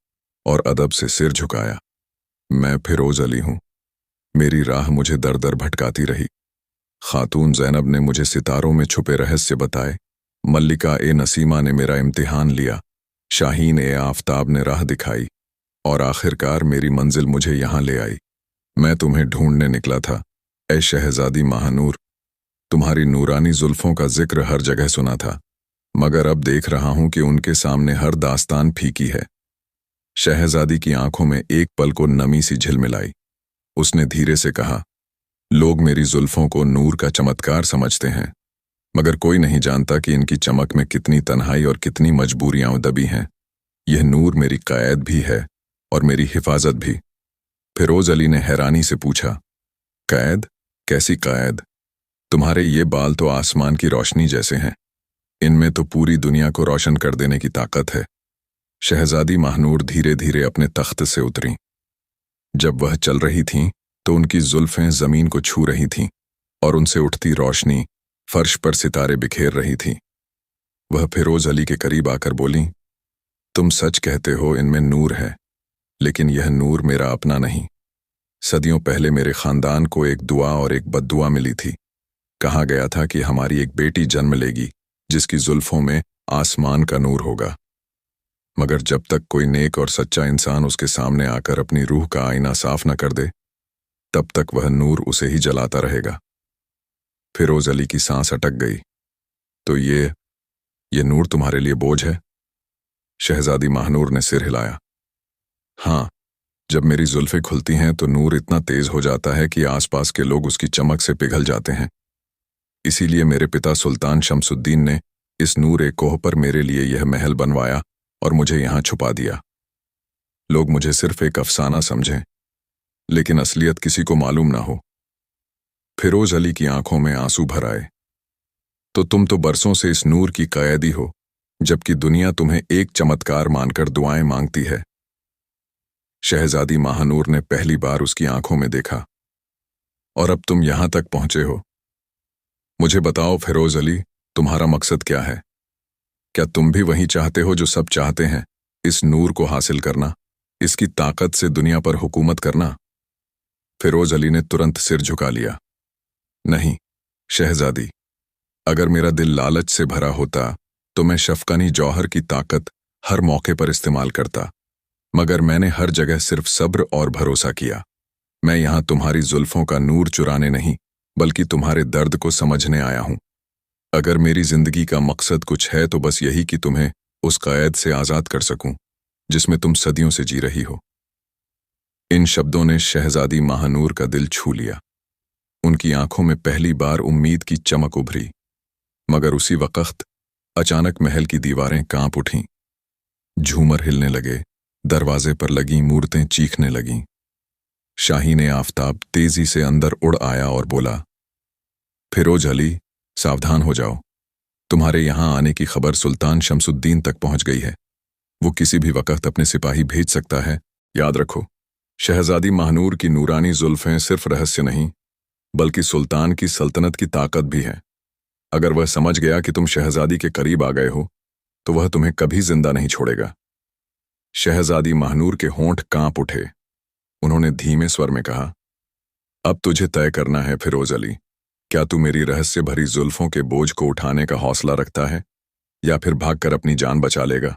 और अदब से सिर झुकाया। मैं फिरोज अली हूं। मेरी राह मुझे दर दर भटकाती रही। खातून ज़ैनब ने मुझे सितारों में छुपे रहस्य बताए। मल्लिका ए नसीमा ने मेरा इम्तिहान लिया। शाहीन ए आफताब ने राह दिखाई और आखिरकार मेरी मंजिल मुझे यहां ले आई। मैं तुम्हें ढूंढने निकला था, ए शहजादी महानूर। तुम्हारी नूरानी जुल्फों का जिक्र हर जगह सुना था, मगर अब देख रहा हूं कि उनके सामने हर दास्तान फीकी है। शहजादी की आंखों में एक पल को नमी सी झिलमिलाई। उसने धीरे से कहा, लोग मेरी जुल्फों को नूर का चमत्कार समझते हैं, मगर कोई नहीं जानता कि इनकी चमक में कितनी तन्हाई और कितनी मजबूरियां दबी हैं। यह नूर मेरी कैद भी है और मेरी हिफाजत भी। फिरोज अली ने हैरानी से पूछा, कैद? कैसी कैद? तुम्हारे ये बाल तो आसमान की रोशनी जैसे हैं। इनमें तो पूरी दुनिया को रोशन कर देने की ताकत है। शहजादी महानूर धीरे धीरे अपने तख्त से उतरी। जब वह चल रही थीं तो उनकी जुल्फें जमीन को छू रही थीं और उनसे उठती रोशनी फर्श पर सितारे बिखेर रही थी। वह फिरोज अली के करीब आकर बोली, तुम सच कहते हो, इनमें नूर है, लेकिन यह नूर मेरा अपना नहीं। सदियों पहले मेरे खानदान को एक दुआ और एक बद्दुआ मिली थी। कहा गया था कि हमारी एक बेटी जन्म लेगी जिसकी जुल्फों में आसमान का नूर होगा। मगर जब तक कोई नेक और सच्चा इंसान उसके सामने आकर अपनी रूह का आईना साफ न कर दे, तब तक वह नूर उसे ही जलाता रहेगा। फिरोज अली की सांस अटक गई। तो ये नूर तुम्हारे लिए बोझ है? शहजादी महानूर ने सिर हिलाया। हाँ, जब मेरी जुल्फें खुलती हैं तो नूर इतना तेज हो जाता है कि आसपास के लोग उसकी चमक से पिघल जाते हैं। इसीलिए मेरे पिता सुल्तान शमसुद्दीन ने इस नूर कोह पर मेरे लिए यह महल बनवाया और मुझे यहां छुपा दिया। लोग मुझे सिर्फ एक अफसाना समझें, लेकिन असलियत किसी को मालूम ना हो। फिरोज अली की आंखों में आंसू भर आए। तो तुम तो बरसों से इस नूर की कैदी हो, जबकि दुनिया तुम्हें एक चमत्कार मानकर दुआएं मांगती है। शहजादी महानूर ने पहली बार उसकी आंखों में देखा। और अब तुम यहां तक पहुंचे हो। मुझे बताओ फिरोज अली, तुम्हारा मकसद क्या है? क्या तुम भी वही चाहते हो जो सब चाहते हैं, इस नूर को हासिल करना, इसकी ताकत से दुनिया पर हुकूमत करना। फिरोज अली ने तुरंत सिर झुका लिया। नहीं शहजादी, अगर मेरा दिल लालच से भरा होता तो मैं शफकानी जौहर की ताकत हर मौके पर इस्तेमाल करता, मगर मैंने हर जगह सिर्फ सब्र और भरोसा किया। मैं यहां तुम्हारी जुल्फों का नूर चुराने नहीं, बल्कि तुम्हारे दर्द को समझने आया हूं। अगर मेरी जिंदगी का मकसद कुछ है तो बस यही कि तुम्हें उस कैद से आजाद कर सकूं जिसमें तुम सदियों से जी रही हो। इन शब्दों ने शहजादी महानूर का दिल छू लिया। उनकी आंखों में पहली बार उम्मीद की चमक उभरी, मगर उसी वक्त अचानक महल की दीवारें कांप उठीं। झूमर हिलने लगे, दरवाजे पर लगी मूर्तें चीखने लगीं। शाहीन आफताब तेजी से अंदर उड़ आया और बोला, फिरोज अली, सावधान हो जाओ। तुम्हारे यहां आने की खबर सुल्तान शमसुद्दीन तक पहुंच गई है। वो किसी भी वक्त अपने सिपाही भेज सकता है। याद रखो, शहजादी महानूर की नूरानी जुल्फें सिर्फ रहस्य नहीं, बल्कि सुल्तान की सल्तनत की ताकत भी है। अगर वह समझ गया कि तुम शहजादी के करीब आ गए हो, तो वह तुम्हें कभी जिंदा नहीं छोड़ेगा। शहजादी महानूर के होंठ कांप उठे। उन्होंने धीमे स्वर में कहा, अब तुझे तय करना है फिरोज अली, क्या तू मेरी रहस्य भरी जुल्फों के बोझ को उठाने का हौसला रखता है या फिर भागकर अपनी जान बचा लेगा।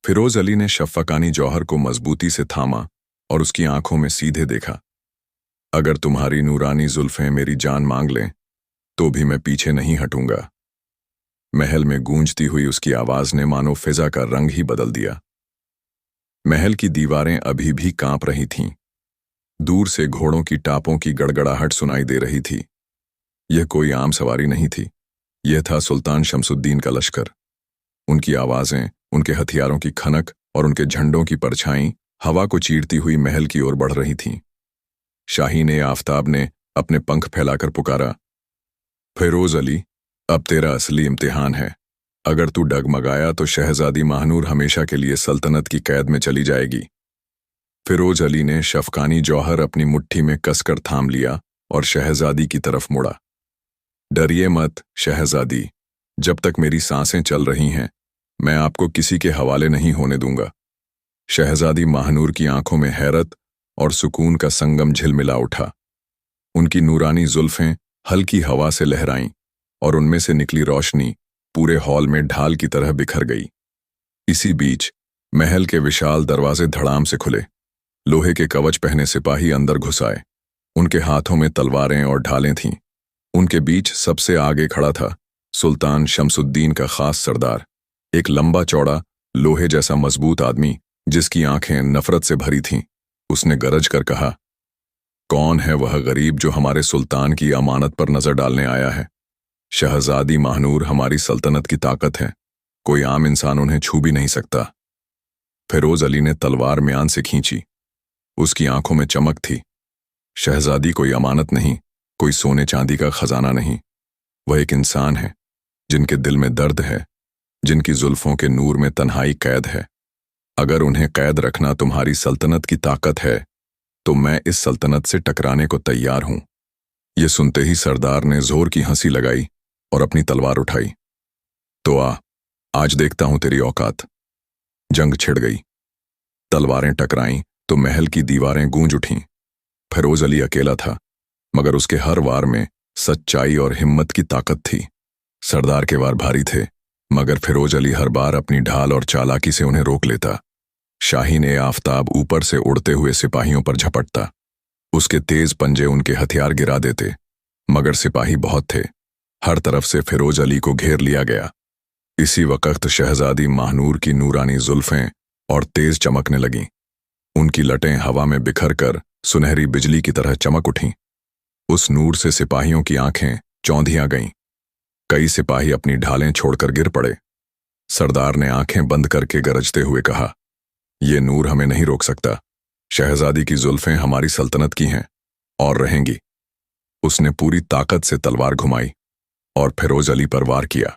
फिरोज अली ने शफ़क़ानी जौहर को मजबूती से थामा और उसकी आंखों में सीधे देखा। अगर तुम्हारी नूरानी जुल्फें मेरी जान मांग लें तो भी मैं पीछे नहीं हटूंगा। महल में गूंजती हुई उसकी आवाज ने मानो फिजा का रंग ही बदल दिया। महल की दीवारें अभी भी कांप रही थीं। दूर से घोड़ों की टापों की गड़गड़ाहट सुनाई दे रही थी। यह कोई आम सवारी नहीं थी, यह था सुल्तान शमसुद्दीन का लश्कर। उनकी आवाजें, उनके हथियारों की खनक और उनके झंडों की परछाई हवा को चीरती हुई महल की ओर बढ़ रही थीं। शाहीन आफताब ने अपने पंख फैलाकर पुकारा, फिरोज अली, अब तेरा असली इम्तिहान है। अगर तू डगमगाया तो शहजादी महानूर हमेशा के लिए सल्तनत की कैद में चली जाएगी। फिरोज अली ने शफ़क़ानी जौहर अपनी मुट्ठी में कसकर थाम लिया और शहजादी की तरफ मुड़ा। डरिए मत शहजादी, जब तक मेरी सांसें चल रही हैं मैं आपको किसी के हवाले नहीं होने दूंगा। शहजादी महानूर की आंखों में हैरत और सुकून का संगम झिलमिला उठा। उनकी नूरानी जुल्फें हल्की हवा से लहराईं और उनमें से निकली रोशनी पूरे हॉल में ढाल की तरह बिखर गई। इसी बीच महल के विशाल दरवाजे धड़ाम से खुले। लोहे के कवच पहने सिपाही अंदर घुस आए। उनके हाथों में तलवारें और ढालें थीं। उनके बीच सबसे आगे खड़ा था सुल्तान शमसुद्दीन का खास सरदार, एक लंबा चौड़ा लोहे जैसा मजबूत आदमी जिसकी आंखें नफरत से भरी थीं। उसने गरज कर कहा, कौन है वह गरीब जो हमारे सुल्तान की अमानत पर नजर डालने आया है? शहजादी महानूर हमारी सल्तनत की ताकत है, कोई आम इंसान उन्हें छू भी नहीं सकता। फिरोज अली ने तलवार म्यान से खींची। उसकी आंखों में चमक थी। शहजादी कोई अमानत नहीं, कोई सोने चांदी का खजाना नहीं। वह एक इंसान है जिनके दिल में दर्द है, जिनकी जुल्फों के नूर में तन्हाई कैद है। अगर उन्हें कैद रखना तुम्हारी सल्तनत की ताकत है तो मैं इस सल्तनत से टकराने को तैयार हूं। यह सुनते ही सरदार ने जोर की हंसी लगाई और अपनी तलवार उठाई। तो आज देखता हूं तेरी औकात। जंग छिड़ गई। तलवारें टकराईं तो महल की दीवारें गूंज उठीं। फिरोज अली अकेला था, मगर उसके हर वार में सच्चाई और हिम्मत की ताकत थी। सरदार के वार भारी थे, मगर फिरोज अली हर बार अपनी ढाल और चालाकी से उन्हें रोक लेता। शाहीन आफताब ऊपर से उड़ते हुए सिपाहियों पर झपटता। उसके तेज पंजे उनके हथियार गिरा देते, मगर सिपाही बहुत थे। हर तरफ से फिरोज अली को घेर लिया गया। इसी वक्त शहजादी महानूर की नूरानी जुल्फें और तेज चमकने लगीं। उनकी लटें हवा में बिखर कर सुनहरी बिजली की तरह चमक उठीं। उस नूर से सिपाहियों की आंखें चौंधियां गईं। कई सिपाही अपनी ढालें छोड़कर गिर पड़े। सरदार ने आंखें बंद करके गरजते हुए कहा, यह नूर हमें नहीं रोक सकता। शहजादी की जुल्फें हमारी सल्तनत की हैं और रहेंगी। उसने पूरी ताकत से तलवार घुमाई और फिरोज अली पर वार किया।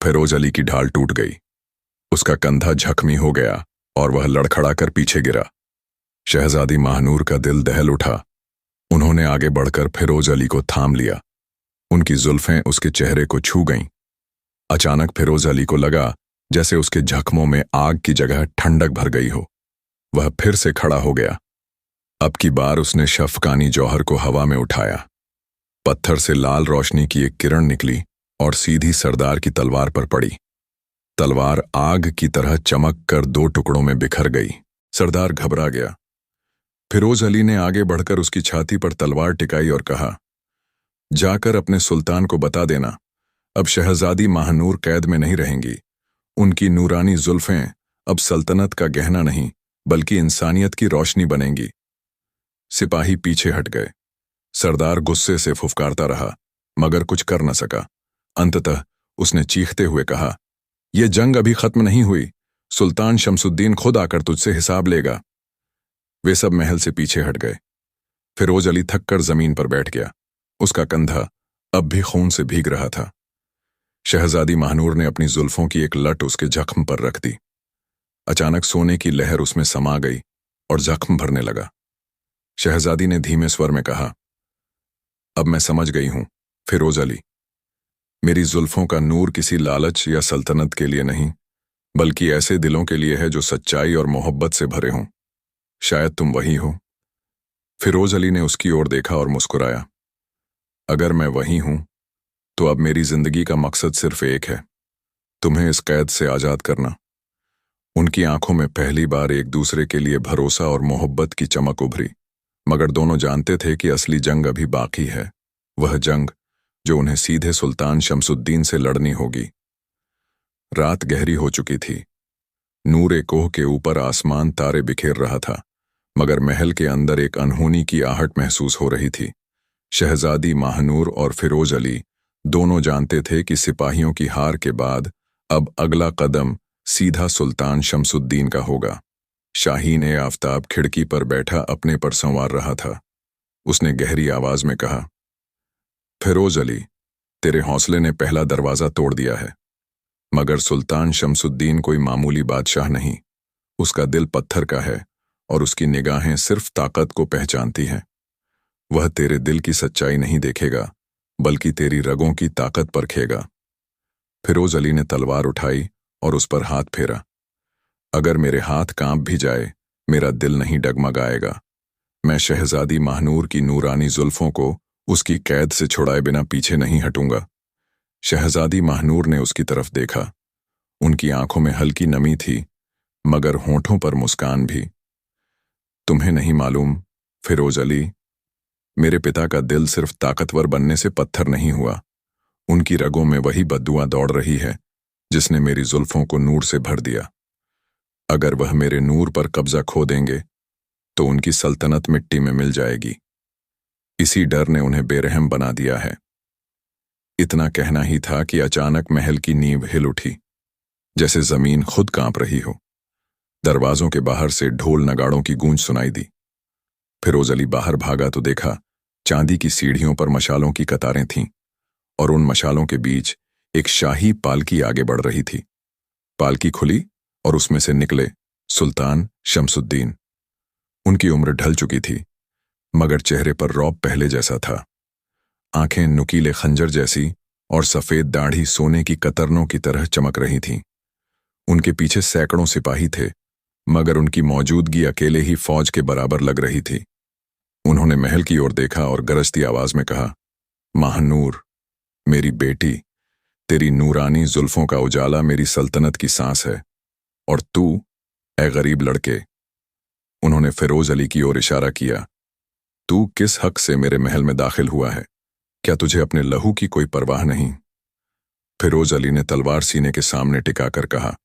फिरोज अली की ढाल टूट गई। उसका कंधा जख्मी हो गया और वह लड़खड़ाकर पीछे गिरा। शहजादी महानूर का दिल दहल उठा। उन्होंने आगे बढ़कर फिरोज अली को थाम लिया। उनकी जुल्फें उसके चेहरे को छू गईं। अचानक फिरोज अली को लगा जैसे उसके जख्मों में आग की जगह ठंडक भर गई हो। वह फिर से खड़ा हो गया। अब की बार उसने शफकानी जौहर को हवा में उठाया। पत्थर से लाल रोशनी की एक किरण निकली और सीधी सरदार की तलवार पर पड़ी। तलवार आग की तरह चमक कर दो टुकड़ों में बिखर गई। सरदार घबरा गया। फिरोज अली ने आगे बढ़कर उसकी छाती पर तलवार टिकाई और कहा, जाकर अपने सुल्तान को बता देना, अब शहजादी महानूर कैद में नहीं रहेंगी। उनकी नूरानी जुल्फें अब सल्तनत का गहना नहीं बल्कि इंसानियत की रोशनी बनेंगी। सिपाही पीछे हट गए। सरदार गुस्से से फुफकारता रहा मगर कुछ कर न सका। अंततः उसने चीखते हुए कहा, यह जंग अभी खत्म नहीं हुई। सुल्तान शमसुद्दीन खुद आकर तुझसे हिसाब लेगा। वे सब महल से पीछे हट गए। फिरोज अली थककर जमीन पर बैठ गया। उसका कंधा अब भी खून से भीग रहा था। शहजादी महानूर ने अपनी जुल्फों की एक लट उसके जख्म पर रख दी। अचानक सोने की लहर उसमें समा गई और जख्म भरने लगा। शहजादी ने धीमे स्वर में कहा, अब मैं समझ गई हूं फिरोज अली, मेरी जुल्फों का नूर किसी लालच या सल्तनत के लिए नहीं बल्कि ऐसे दिलों के लिए है जो सच्चाई और मोहब्बत से भरे हों। शायद तुम वही हो। फिरोज अली ने उसकी ओर देखा और मुस्कुराया। अगर मैं वही हूं तो अब मेरी जिंदगी का मकसद सिर्फ एक है, तुम्हें इस कैद से आजाद करना। उनकी आंखों में पहली बार एक दूसरे के लिए भरोसा और मोहब्बत की चमक उभरी, मगर दोनों जानते थे कि असली जंग अभी बाकी है, वह जंग जो उन्हें सीधे सुल्तान शमसुद्दीन से लड़नी होगी। रात गहरी हो चुकी थी। नूरे कोह के ऊपर आसमान तारे बिखेर रहा था, मगर महल के अंदर एक अनहोनी की आहट महसूस हो रही थी। शहजादी महानूर और फिरोज अली दोनों जानते थे कि सिपाहियों की हार के बाद अब अगला कदम सीधा सुल्तान शमसुद्दीन का होगा। शाहीन ए आफताब खिड़की पर बैठा अपने पर संवार रहा था। उसने गहरी आवाज में कहा, फिरोज अली, तेरे हौसले ने पहला दरवाजा तोड़ दिया है, मगर सुल्तान शमसुद्दीन कोई मामूली बादशाह नहीं। उसका दिल पत्थर का है और उसकी निगाहें सिर्फ ताकत को पहचानती हैं। वह तेरे दिल की सच्चाई नहीं देखेगा बल्कि तेरी रगों की ताकत परखेगा। फिरोज अली ने तलवार उठाई और उस पर हाथ फेरा। अगर मेरे हाथ कांप भी जाए, मेरा दिल नहीं डगमगाएगा। मैं शहजादी महानूर की नूरानी जुल्फों को उसकी कैद से छुड़ाए बिना पीछे नहीं हटूंगा। शहजादी महानूर ने उसकी तरफ देखा। उनकी आंखों में हल्की नमी थी, मगर होंठों पर मुस्कान भी। तुम्हें नहीं मालूम फिरोज अली, मेरे पिता का दिल सिर्फ ताकतवर बनने से पत्थर नहीं हुआ। उनकी रगों में वही बद्दुआ दौड़ रही है जिसने मेरी जुल्फों को नूर से भर दिया। अगर वह मेरे नूर पर कब्जा खो देंगे तो उनकी सल्तनत मिट्टी में मिल जाएगी। इसी डर ने उन्हें बेरहम बना दिया है। इतना कहना ही था कि अचानक महल की नींव हिल उठी, जैसे जमीन खुद कांप रही हो। दरवाजों के बाहर से ढोल नगाड़ों की गूंज सुनाई दी। फिरोज अली बाहर भागा तो देखा चांदी की सीढ़ियों पर मशालों की कतारें थीं और उन मशालों के बीच एक शाही पालकी आगे बढ़ रही थी। पालकी खुली और उसमें से निकले सुल्तान शमसुद्दीन। उनकी उम्र ढल चुकी थी, मगर चेहरे पर रौब पहले जैसा था। आंखें नुकीले खंजर जैसी और सफेद दाढ़ी सोने की कतरनों की तरह चमक रही थीं। उनके पीछे सैकड़ों सिपाही थे, मगर उनकी मौजूदगी अकेले ही फौज के बराबर लग रही थी। उन्होंने महल की ओर देखा और गरजती आवाज में कहा, महानूर, मेरी बेटी, तेरी नूरानी जुल्फों का उजाला मेरी सल्तनत की सांस है, और तू, ए गरीब लड़के, उन्होंने फिरोज अली की ओर इशारा किया, तू किस हक से मेरे महल में दाखिल हुआ है? क्या तुझे अपने लहू की कोई परवाह नहीं? फिरोज अली ने तलवार सीने के सामने टिकाकर कहा,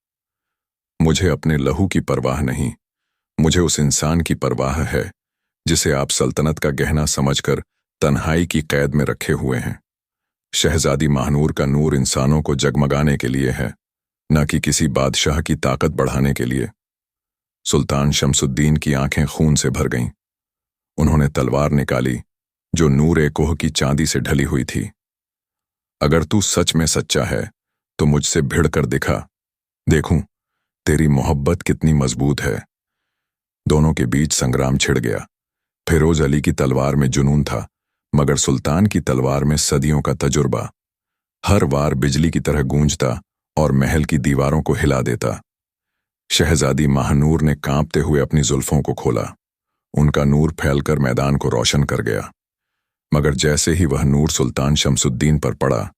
मुझे अपने लहू की परवाह नहीं, मुझे उस इंसान की परवाह है जिसे आप सल्तनत का गहना समझकर तन्हाई की कैद में रखे हुए हैं। शहजादी महानूर का नूर इंसानों को जगमगाने के लिए है, न कि किसी बादशाह की ताकत बढ़ाने के लिए। सुल्तान शमसुद्दीन की आंखें खून से भर गईं। उन्होंने तलवार निकाली जो नूर कोह की चांदी से ढली हुई थी। अगर तू सच में सच्चा है तो मुझसे भिड़ कर दिखा, देखूं तेरी मोहब्बत कितनी मजबूत है। दोनों के बीच संग्राम छिड़ गया। फिरोज अली की तलवार में जुनून था, मगर सुल्तान की तलवार में सदियों का तजुर्बा। हर वार बिजली की तरह गूंजता और महल की दीवारों को हिला देता। शहजादी महानूर ने कांपते हुए अपनी जुल्फों को खोला। उनका नूर फैलकर मैदान को रोशन कर गया। मगर जैसे ही वह नूर सुल्तान शमसुद्दीन पर पड़ा,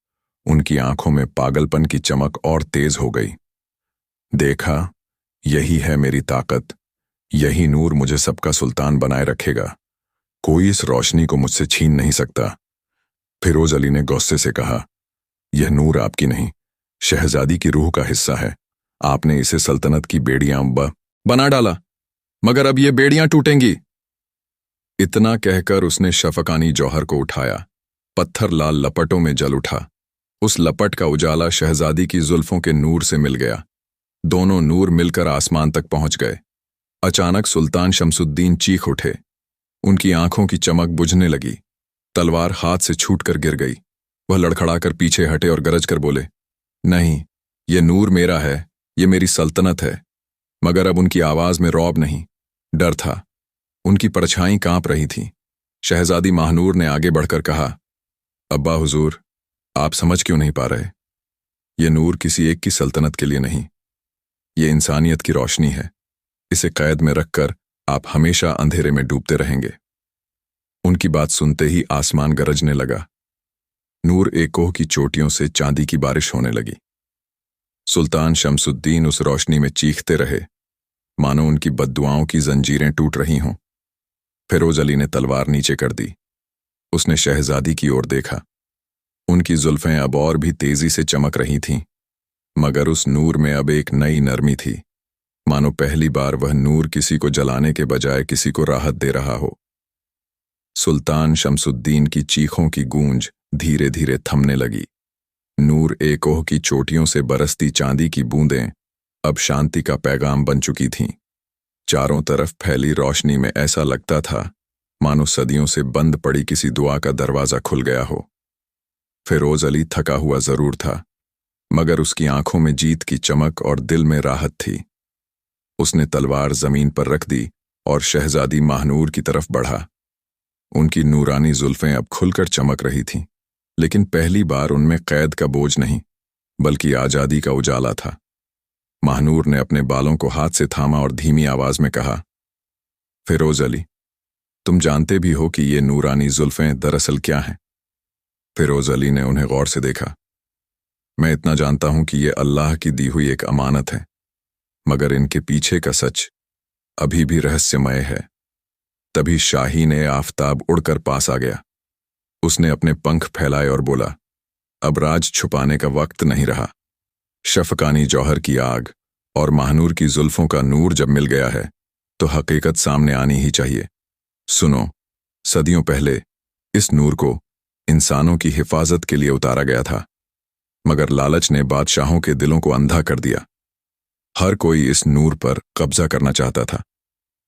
उनकी आंखों में पागलपन की चमक और तेज हो गई। देखा, यही है मेरी ताकत, यही नूर मुझे सबका सुल्तान बनाए रखेगा। कोई इस रोशनी को मुझसे छीन नहीं सकता। फिरोज अली ने गुस्से से कहा, यह नूर आपकी नहीं, शहजादी की रूह का हिस्सा है। आपने इसे सल्तनत की बेड़ियां बना डाला, मगर अब ये बेड़ियां टूटेंगी। इतना कहकर उसने शफकानी जौहर को उठाया। पत्थर लाल लपटों में जल उठा। उस लपट का उजाला शहजादी की जुल्फों के नूर से मिल गया। दोनों नूर मिलकर आसमान तक पहुंच गए। अचानक सुल्तान शमसुद्दीन चीख उठे। उनकी आंखों की चमक बुझने लगी। तलवार हाथ से छूटकर गिर गई। वह लड़खड़ाकर पीछे हटे और गरज कर बोले, नहीं, ये नूर मेरा है, ये मेरी सल्तनत है। मगर अब उनकी आवाज में रौब नहीं, डर था। उनकी परछाई कांप रही थी। शहजादी महानूर ने आगे बढ़कर कहा, अब्बा हुजूर, आप समझ क्यों नहीं पा रहे? ये नूर किसी एक की सल्तनत के लिए नहीं, ये इंसानियत की रोशनी है। इसे कैद में रखकर आप हमेशा अंधेरे में डूबते रहेंगे। उनकी बात सुनते ही आसमान गरजने लगा। नूर एकोह की चोटियों से चांदी की बारिश होने लगी। सुल्तान शमसुद्दीन उस रोशनी में चीखते रहे, मानो उनकी बद्दुआओं की जंजीरें टूट रही हों। फिरोज अली ने तलवार नीचे कर दी। उसने शहजादी की ओर देखा। उनकी जुल्फें अब और भी तेजी से चमक रही थीं, मगर उस नूर में अब एक नई नरमी थी, मानो पहली बार वह नूर किसी को जलाने के बजाय किसी को राहत दे रहा हो। सुल्तान शमसुद्दीन की चीखों की गूंज धीरे धीरे थमने लगी। नूर एकोह की चोटियों से बरसती चांदी की बूंदें अब शांति का पैगाम बन चुकी थीं। चारों तरफ फैली रोशनी में ऐसा लगता था मानो सदियों से बंद पड़ी किसी दुआ का दरवाजा खुल गया हो। फिरोज अली थका हुआ जरूर था, मगर उसकी आंखों में जीत की चमक और दिल में राहत थी। उसने तलवार जमीन पर रख दी और शहजादी महानूर की तरफ बढ़ा। उनकी नूरानी जुल्फें अब खुलकर चमक रही थीं, लेकिन पहली बार उनमें कैद का बोझ नहीं, बल्कि आजादी का उजाला था। महानूर ने अपने बालों को हाथ से थामा और धीमी आवाज में कहा, फिरोज अली, तुम जानते भी हो कि ये नूरानी जुल्फें दरअसल क्या हैं? फिरोज अली ने उन्हें गौर से देखा। मैं इतना जानता हूं कि ये अल्लाह की दी हुई एक अमानत है, मगर इनके पीछे का सच अभी भी रहस्यमय है। तभी शाहीन आफताब उड़कर पास आ गया। उसने अपने पंख फैलाए और बोला, अब राज छुपाने का वक्त नहीं रहा। शफकानी जौहर की आग और महानूर की जुल्फों का नूर जब मिल गया है तो हकीकत सामने आनी ही चाहिए। सुनो, सदियों पहले इस नूर को इंसानों की हिफाजत के लिए उतारा गया था, मगर लालच ने बादशाहों के दिलों को अंधा कर दिया। हर कोई इस नूर पर कब्जा करना चाहता था।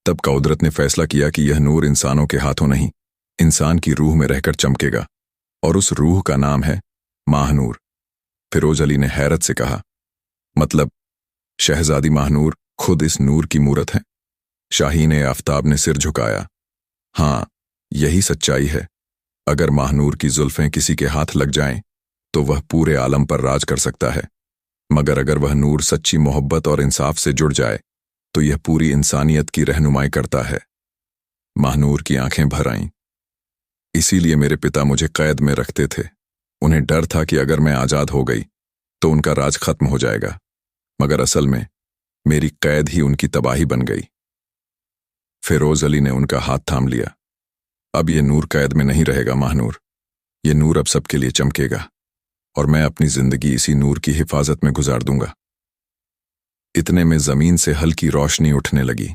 तब कुदरत ने फैसला किया कि यह नूर इंसानों के हाथों नहीं, इंसान की रूह में रहकर चमकेगा, और उस रूह का नाम है महानूर। फिरोज अली ने हैरत से कहा, मतलब शहजादी महानूर खुद इस नूर की मूरत है? शाहीन आफताब ने सिर झुकाया। हाँ, यही सच्चाई है। अगर महानूर की जुल्फें किसी के हाथ लग जाएं, तो वह पूरे आलम पर राज कर सकता है, मगर अगर वह नूर सच्ची मोहब्बत और इंसाफ से जुड़ जाए तो यह पूरी इंसानियत की रहनुमाई करता है। महानूर की आंखें भर आईं। इसीलिए मेरे पिता मुझे कैद में रखते थे। उन्हें डर था कि अगर मैं आजाद हो गई तो उनका राज खत्म हो जाएगा, मगर असल में मेरी कैद ही उनकी तबाही बन गई। फिरोज अली ने उनका हाथ थाम लिया। अब यह नूर कैद में नहीं रहेगा महानूर, ये नूर अब सबके लिए चमकेगा, और मैं अपनी जिंदगी इसी नूर की हिफाजत में गुजार दूंगा। इतने में जमीन से हल्की रोशनी उठने लगी।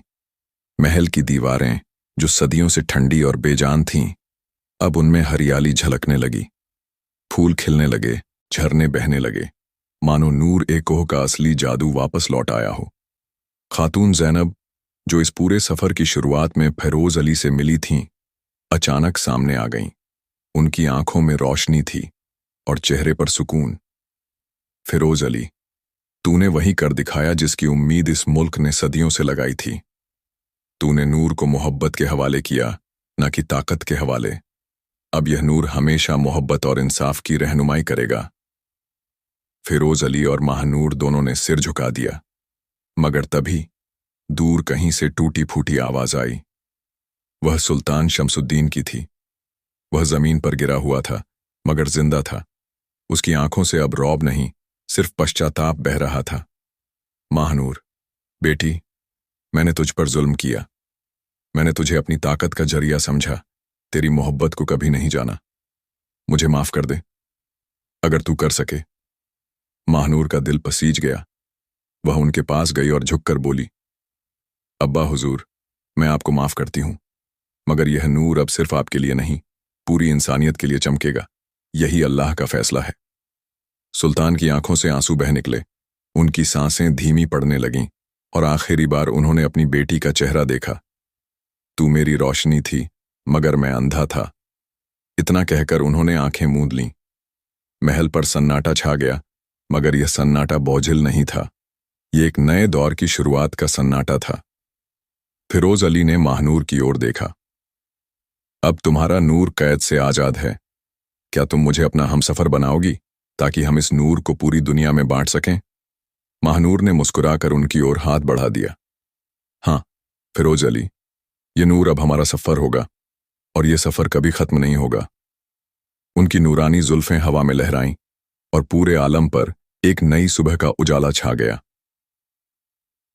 महल की दीवारें, जो सदियों से ठंडी और बेजान थीं, अब उनमें हरियाली झलकने लगी। फूल खिलने लगे, झरने बहने लगे, मानो नूर एकोह का असली जादू वापस लौट आया हो। खातून ज़ैनब, जो इस पूरे सफर की शुरुआत में फिरोज अली से मिली थीं, अचानक सामने आ गईं। उनकी आंखों में रोशनी थी और चेहरे पर सुकून। फिरोज अली, तूने वही कर दिखाया जिसकी उम्मीद इस मुल्क ने सदियों से लगाई थी। तूने नूर को मोहब्बत के हवाले किया, न कि ताकत के हवाले। अब यह नूर हमेशा मोहब्बत और इंसाफ की रहनुमाई करेगा। फिरोज अली और महानूर दोनों ने सिर झुका दिया, मगर तभी दूर कहीं से टूटी फूटी आवाज आई। वह सुल्तान शमसुद्दीन की थी। वह जमीन पर गिरा हुआ था, मगर जिंदा था। उसकी आंखों से अब रौब नहीं, सिर्फ पश्चाताप बह रहा था। महानूर, बेटी, मैंने तुझ पर जुल्म किया। मैंने तुझे अपनी ताकत का जरिया समझा, तेरी मोहब्बत को कभी नहीं जाना। मुझे माफ कर दे, अगर तू कर सके। महानूर का दिल पसीज गया। वह उनके पास गई और झुककर बोली, अब्बा हुजूर, मैं आपको माफ करती हूं, मगर यह नूर अब सिर्फ आपके लिए नहीं, पूरी इंसानियत के लिए चमकेगा। यही अल्लाह का फैसला है। सुल्तान की आंखों से आंसू बह निकले। उनकी सांसें धीमी पड़ने लगीं और आखिरी बार उन्होंने अपनी बेटी का चेहरा देखा। तू मेरी रोशनी थी, मगर मैं अंधा था। इतना कहकर उन्होंने आंखें मूंद लीं। महल पर सन्नाटा छा गया, मगर यह सन्नाटा बोझिल नहीं था। ये एक नए दौर की शुरुआत का सन्नाटा था। फिरोज अली ने महानूर की ओर देखा। अब तुम्हारा नूर कैद से आजाद है। क्या तुम मुझे अपना हमसफर बनाओगी, ताकि हम इस नूर को पूरी दुनिया में बांट सकें? महानूर ने मुस्कुराकर उनकी ओर हाथ बढ़ा दिया। हाँ फिरोज अली, ये नूर अब हमारा सफर होगा, और ये सफर कभी खत्म नहीं होगा। उनकी नूरानी जुल्फें हवा में लहराईं और पूरे आलम पर एक नई सुबह का उजाला छा गया।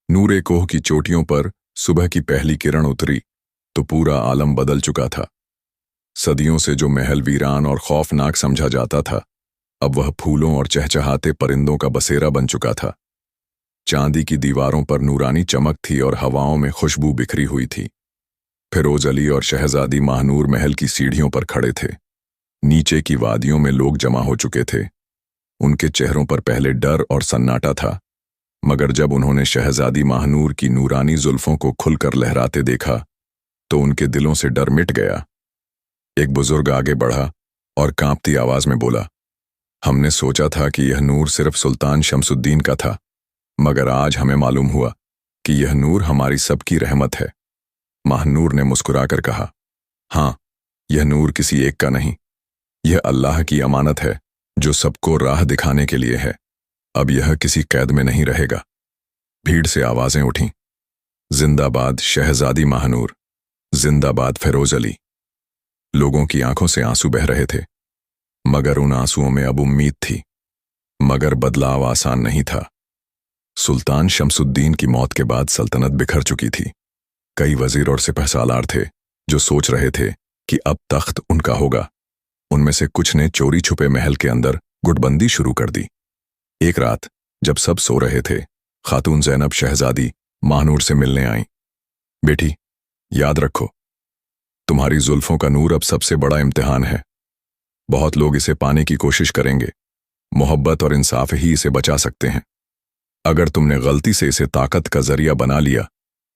नूरे कोह की चोटियों पर सुबह की पहली किरण उतरी तो पूरा आलम बदल चुका था। सदियों से जो महल वीरान और खौफनाक समझा जाता था, अब वह फूलों और चहचहाते परिंदों का बसेरा बन चुका था। चांदी की दीवारों पर नूरानी चमक थी और हवाओं में खुशबू बिखरी हुई थी। फिरोज अली और शहजादी महानूर महल की सीढ़ियों पर खड़े थे। नीचे की वादियों में लोग जमा हो चुके थे। उनके चेहरों पर पहले डर और सन्नाटा था, मगर जब उन्होंने शहजादी महानूर की नूरानी जुल्फों को खुलकर लहराते देखा तो उनके दिलों से डर मिट गया। एक बुजुर्ग आगे बढ़ा और कांपती आवाज में बोला, हमने सोचा था कि यह नूर सिर्फ सुल्तान शमसुद्दीन का था, मगर आज हमें मालूम हुआ कि यह नूर हमारी सबकी रहमत है। महानूर ने मुस्कुराकर कहा, हाँ, यह नूर किसी एक का नहीं, यह अल्लाह की अमानत है जो सबको राह दिखाने के लिए है। अब यह किसी कैद में नहीं रहेगा। भीड़ से आवाजें उठीं, जिंदाबाद शहजादी महानूर, जिंदाबाद फिरोज अली। लोगों की आंखों से आंसू बह रहे थे, मगर उन आंसुओं में अब उम्मीद थी। मगर बदलाव आसान नहीं था। सुल्तान शमसुद्दीन की मौत के बाद सल्तनत बिखर चुकी थी। कई वजीर और सिपहसालार थे जो सोच रहे थे कि अब तख्त उनका होगा। उनमें से कुछ ने चोरी छुपे महल के अंदर गुटबंदी शुरू कर दी। एक रात जब सब सो रहे थे, खातून ज़ैनब शहजादी महानूर से मिलने आईं। बेटी, याद रखो, तुम्हारी जुल्फों का नूर अब सबसे बड़ा इम्तिहान है। बहुत लोग इसे पाने की कोशिश करेंगे, मोहब्बत और इंसाफ ही इसे बचा सकते हैं। अगर तुमने गलती से इसे ताकत का जरिया बना लिया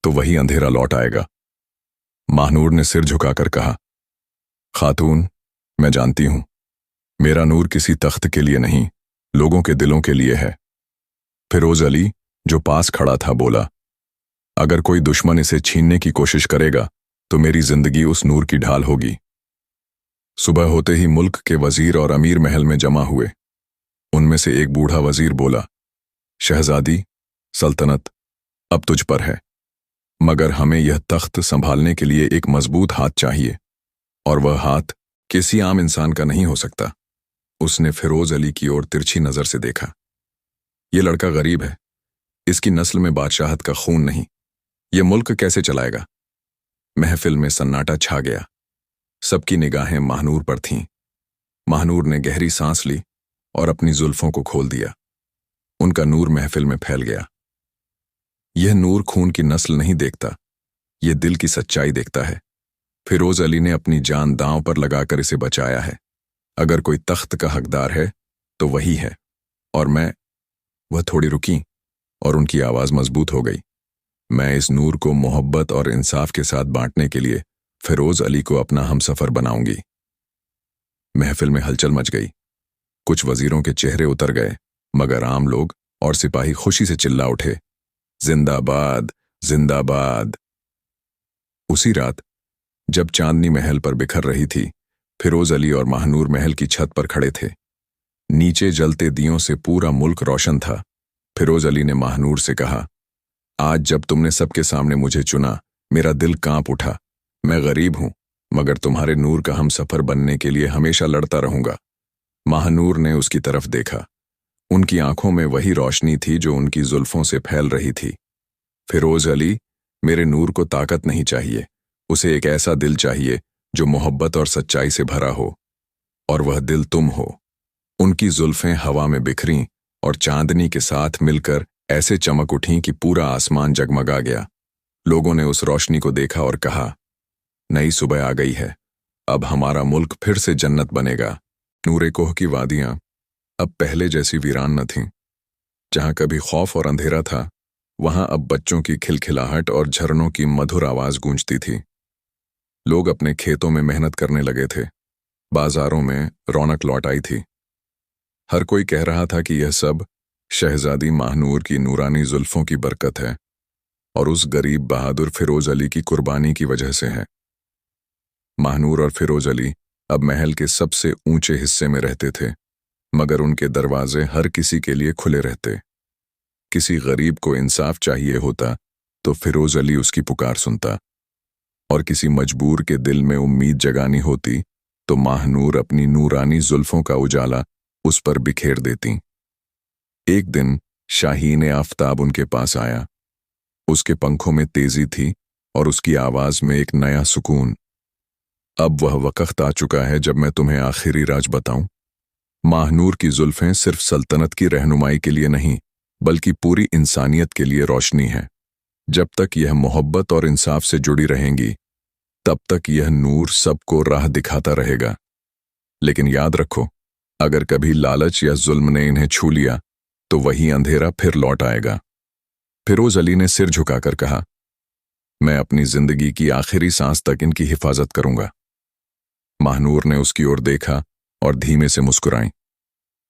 तो वही अंधेरा लौट आएगा। महानूर ने सिर झुकाकर कहा, खातून, मैं जानती हूं, मेरा नूर किसी तख्त के लिए नहीं, लोगों के दिलों के लिए है। फिरोज अली जो पास खड़ा था बोला, अगर कोई दुश्मन इसे छीनने की कोशिश करेगा तो मेरी जिंदगी उस नूर की ढाल होगी। सुबह होते ही मुल्क के वजीर और अमीर महल में जमा हुए। उनमें से एक बूढ़ा वजीर बोला, शहजादी, सल्तनत अब तुझ पर है, मगर हमें यह तख्त संभालने के लिए एक मजबूत हाथ चाहिए, और वह हाथ किसी आम इंसान का नहीं हो सकता। उसने फिरोज अली की ओर तिरछी नजर से देखा। यह लड़का गरीब है, इसकी नस्ल में बादशाहत का खून नहीं, यह मुल्क कैसे चलाएगा? महफिल में सन्नाटा छा गया। सबकी निगाहें महानूर पर थीं। महानूर ने गहरी सांस ली और अपनी जुल्फों को खोल दिया। उनका नूर महफिल में फैल गया। यह नूर खून की नस्ल नहीं देखता, यह दिल की सच्चाई देखता है। फिरोज अली ने अपनी जान दांव पर लगाकर इसे बचाया है। अगर कोई तख्त का हकदार है तो वही है, और मैं। वह थोड़ी रुकी और उनकी आवाज मजबूत हो गई। मैं इस नूर को मोहब्बत और इंसाफ के साथ बांटने के लिए फिरोज अली को अपना हमसफर बनाऊंगी। महफिल में हलचल मच गई। कुछ वजीरों के चेहरे उतर गए, मगर आम लोग और सिपाही खुशी से चिल्ला उठे, जिंदाबाद, जिंदाबाद। उसी रात जब चांदनी महल पर बिखर रही थी, फिरोज अली और महानूर महल की छत पर खड़े थे। नीचे जलते दियों से पूरा मुल्क रोशन था। फिरोज अली ने महानूर से कहा, आज जब तुमने सबके सामने मुझे चुना, मेरा दिल कांप उठा। मैं गरीब हूं, मगर तुम्हारे नूर का हमसफर बनने के लिए हमेशा लड़ता रहूंगा। महानूर ने उसकी तरफ देखा। उनकी आंखों में वही रोशनी थी जो उनकी जुल्फों से फैल रही थी। फिरोज अली, मेरे नूर को ताकत नहीं चाहिए, उसे एक ऐसा दिल चाहिए जो मोहब्बत और सच्चाई से भरा हो, और वह दिल तुम हो। उनकी जुल्फें हवा में बिखरीं और चांदनी के साथ मिलकर ऐसे चमक उठीं कि पूरा आसमान जगमगा गया। लोगों ने उस रोशनी को देखा और कहा, नई सुबह आ गई है, अब हमारा मुल्क फिर से जन्नत बनेगा। नूरे कोह की वादियां अब पहले जैसी वीरान न थीं। जहां कभी खौफ और अंधेरा था, वहां अब बच्चों की खिलखिलाहट और झरनों की मधुर आवाज गूंजती थी। लोग अपने खेतों में मेहनत करने लगे थे। बाजारों में रौनक लौट आई थी। हर कोई कह रहा था कि यह सब शहजादी महानूर की नूरानी जुल्फों की बरकत है और उस गरीब बहादुर फिरोज अली की कुर्बानी की वजह से है। महानूर और फिरोज अली अब महल के सबसे ऊंचे हिस्से में रहते थे, मगर उनके दरवाजे हर किसी के लिए खुले रहते। किसी गरीब को इंसाफ चाहिए होता तो फिरोज अली उसकी पुकार सुनता, और किसी मजबूर के दिल में उम्मीद जगानी होती तो महानूर अपनी नूरानी जुल्फों का उजाला उस पर बिखेर देती। एक दिन शाहीन आफताब उनके पास आया। उसके पंखों में तेजी थी और उसकी आवाज में एक नया सुकून। अब वह वक्त आ चुका है जब मैं तुम्हें आखिरी राज बताऊं। महानूर की जुल्फें सिर्फ सल्तनत की रहनुमाई के लिए नहीं, बल्कि पूरी इंसानियत के लिए रोशनी है। जब तक यह मोहब्बत और इंसाफ से जुड़ी रहेंगी, तब तक यह नूर सबको राह दिखाता रहेगा। लेकिन याद रखो, अगर कभी लालच या जुल्म ने इन्हें छू लिया तो वही अंधेरा फिर लौट आएगा। फिरोज अली ने सिर झुकाकर कहा, मैं अपनी जिंदगी की आखिरी सांस तक इनकी हिफाजत करूंगा। महानूर ने उसकी ओर देखा और धीमे से मुस्कुराई,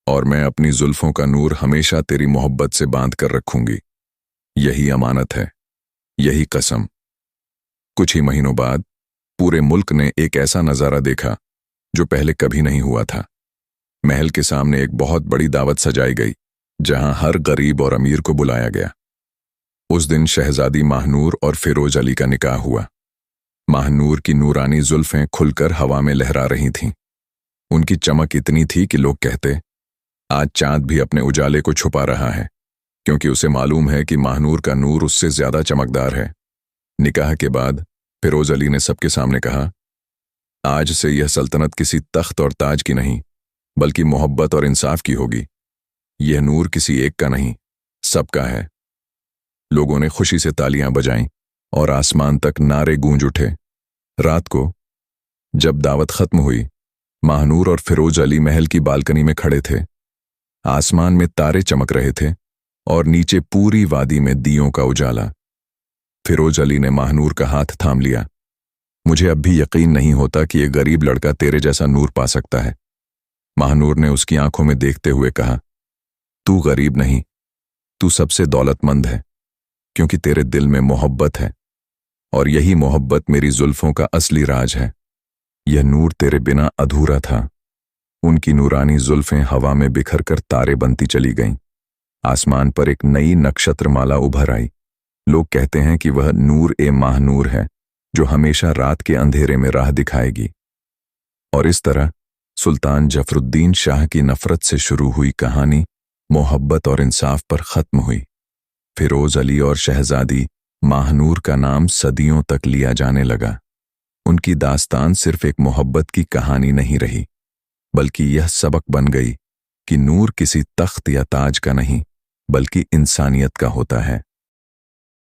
और मैं अपनी जुल्फों का नूर हमेशा तेरी मोहब्बत से बांध कर रखूंगी। यही अमानत है, यही कसम। कुछ ही महीनों बाद पूरे मुल्क ने एक ऐसा नजारा देखा जो पहले कभी नहीं हुआ था। महल के सामने एक बहुत बड़ी दावत सजाई गई, जहां हर गरीब और अमीर को बुलाया गया। उस दिन शहजादी महानूर और फिरोज अली का निकाह हुआ। महानूर की नूरानी जुल्फें खुलकर हवा में लहरा रही थीं। उनकी चमक इतनी थी कि लोग कहते, आज चांद भी अपने उजाले को छुपा रहा है, क्योंकि उसे मालूम है कि महानूर का नूर उससे ज्यादा चमकदार है। निकाह के बाद फिरोज अली ने सबके सामने कहा, आज से यह सल्तनत किसी तख्त और ताज की नहीं, बल्कि मोहब्बत और इंसाफ की होगी। यह नूर किसी एक का नहीं, सबका है। लोगों ने खुशी से तालियां बजाईं और आसमान तक नारे गूंज उठे। रात को जब दावत खत्म हुई, महानूर और फिरोज अली महल की बालकनी में खड़े थे। आसमान में तारे चमक रहे थे और नीचे पूरी वादी में दियों का उजाला। फिरोज अली ने महानूर का हाथ थाम लिया। मुझे अब भी यकीन नहीं होता कि यह गरीब लड़का तेरे जैसा नूर पा सकता है। महानूर ने उसकी आंखों में देखते हुए कहा, तू गरीब नहीं, तू सबसे दौलतमंद है, क्योंकि तेरे दिल में मोहब्बत है, और यही मोहब्बत मेरी जुल्फों का असली राज है। यह नूर तेरे बिना अधूरा था। उनकी नूरानी जुल्फें हवा में बिखर कर तारे बनती चली गईं। आसमान पर एक नई नक्षत्रमाला उभर आई। लोग कहते हैं कि वह नूर ए महानूर है, जो हमेशा रात के अंधेरे में राह दिखाएगी। और इस तरह सुल्तान जफरुद्दीन शाह की नफरत से शुरू हुई कहानी मोहब्बत और इंसाफ पर खत्म हुई। फिरोज अली और शहजादी महानूर का नाम सदियों तक लिया जाने लगा। उनकी दास्तान सिर्फ एक मोहब्बत की कहानी नहीं रही, बल्कि यह सबक बन गई कि नूर किसी तख्त या ताज का नहीं, बल्कि इंसानियत का होता है।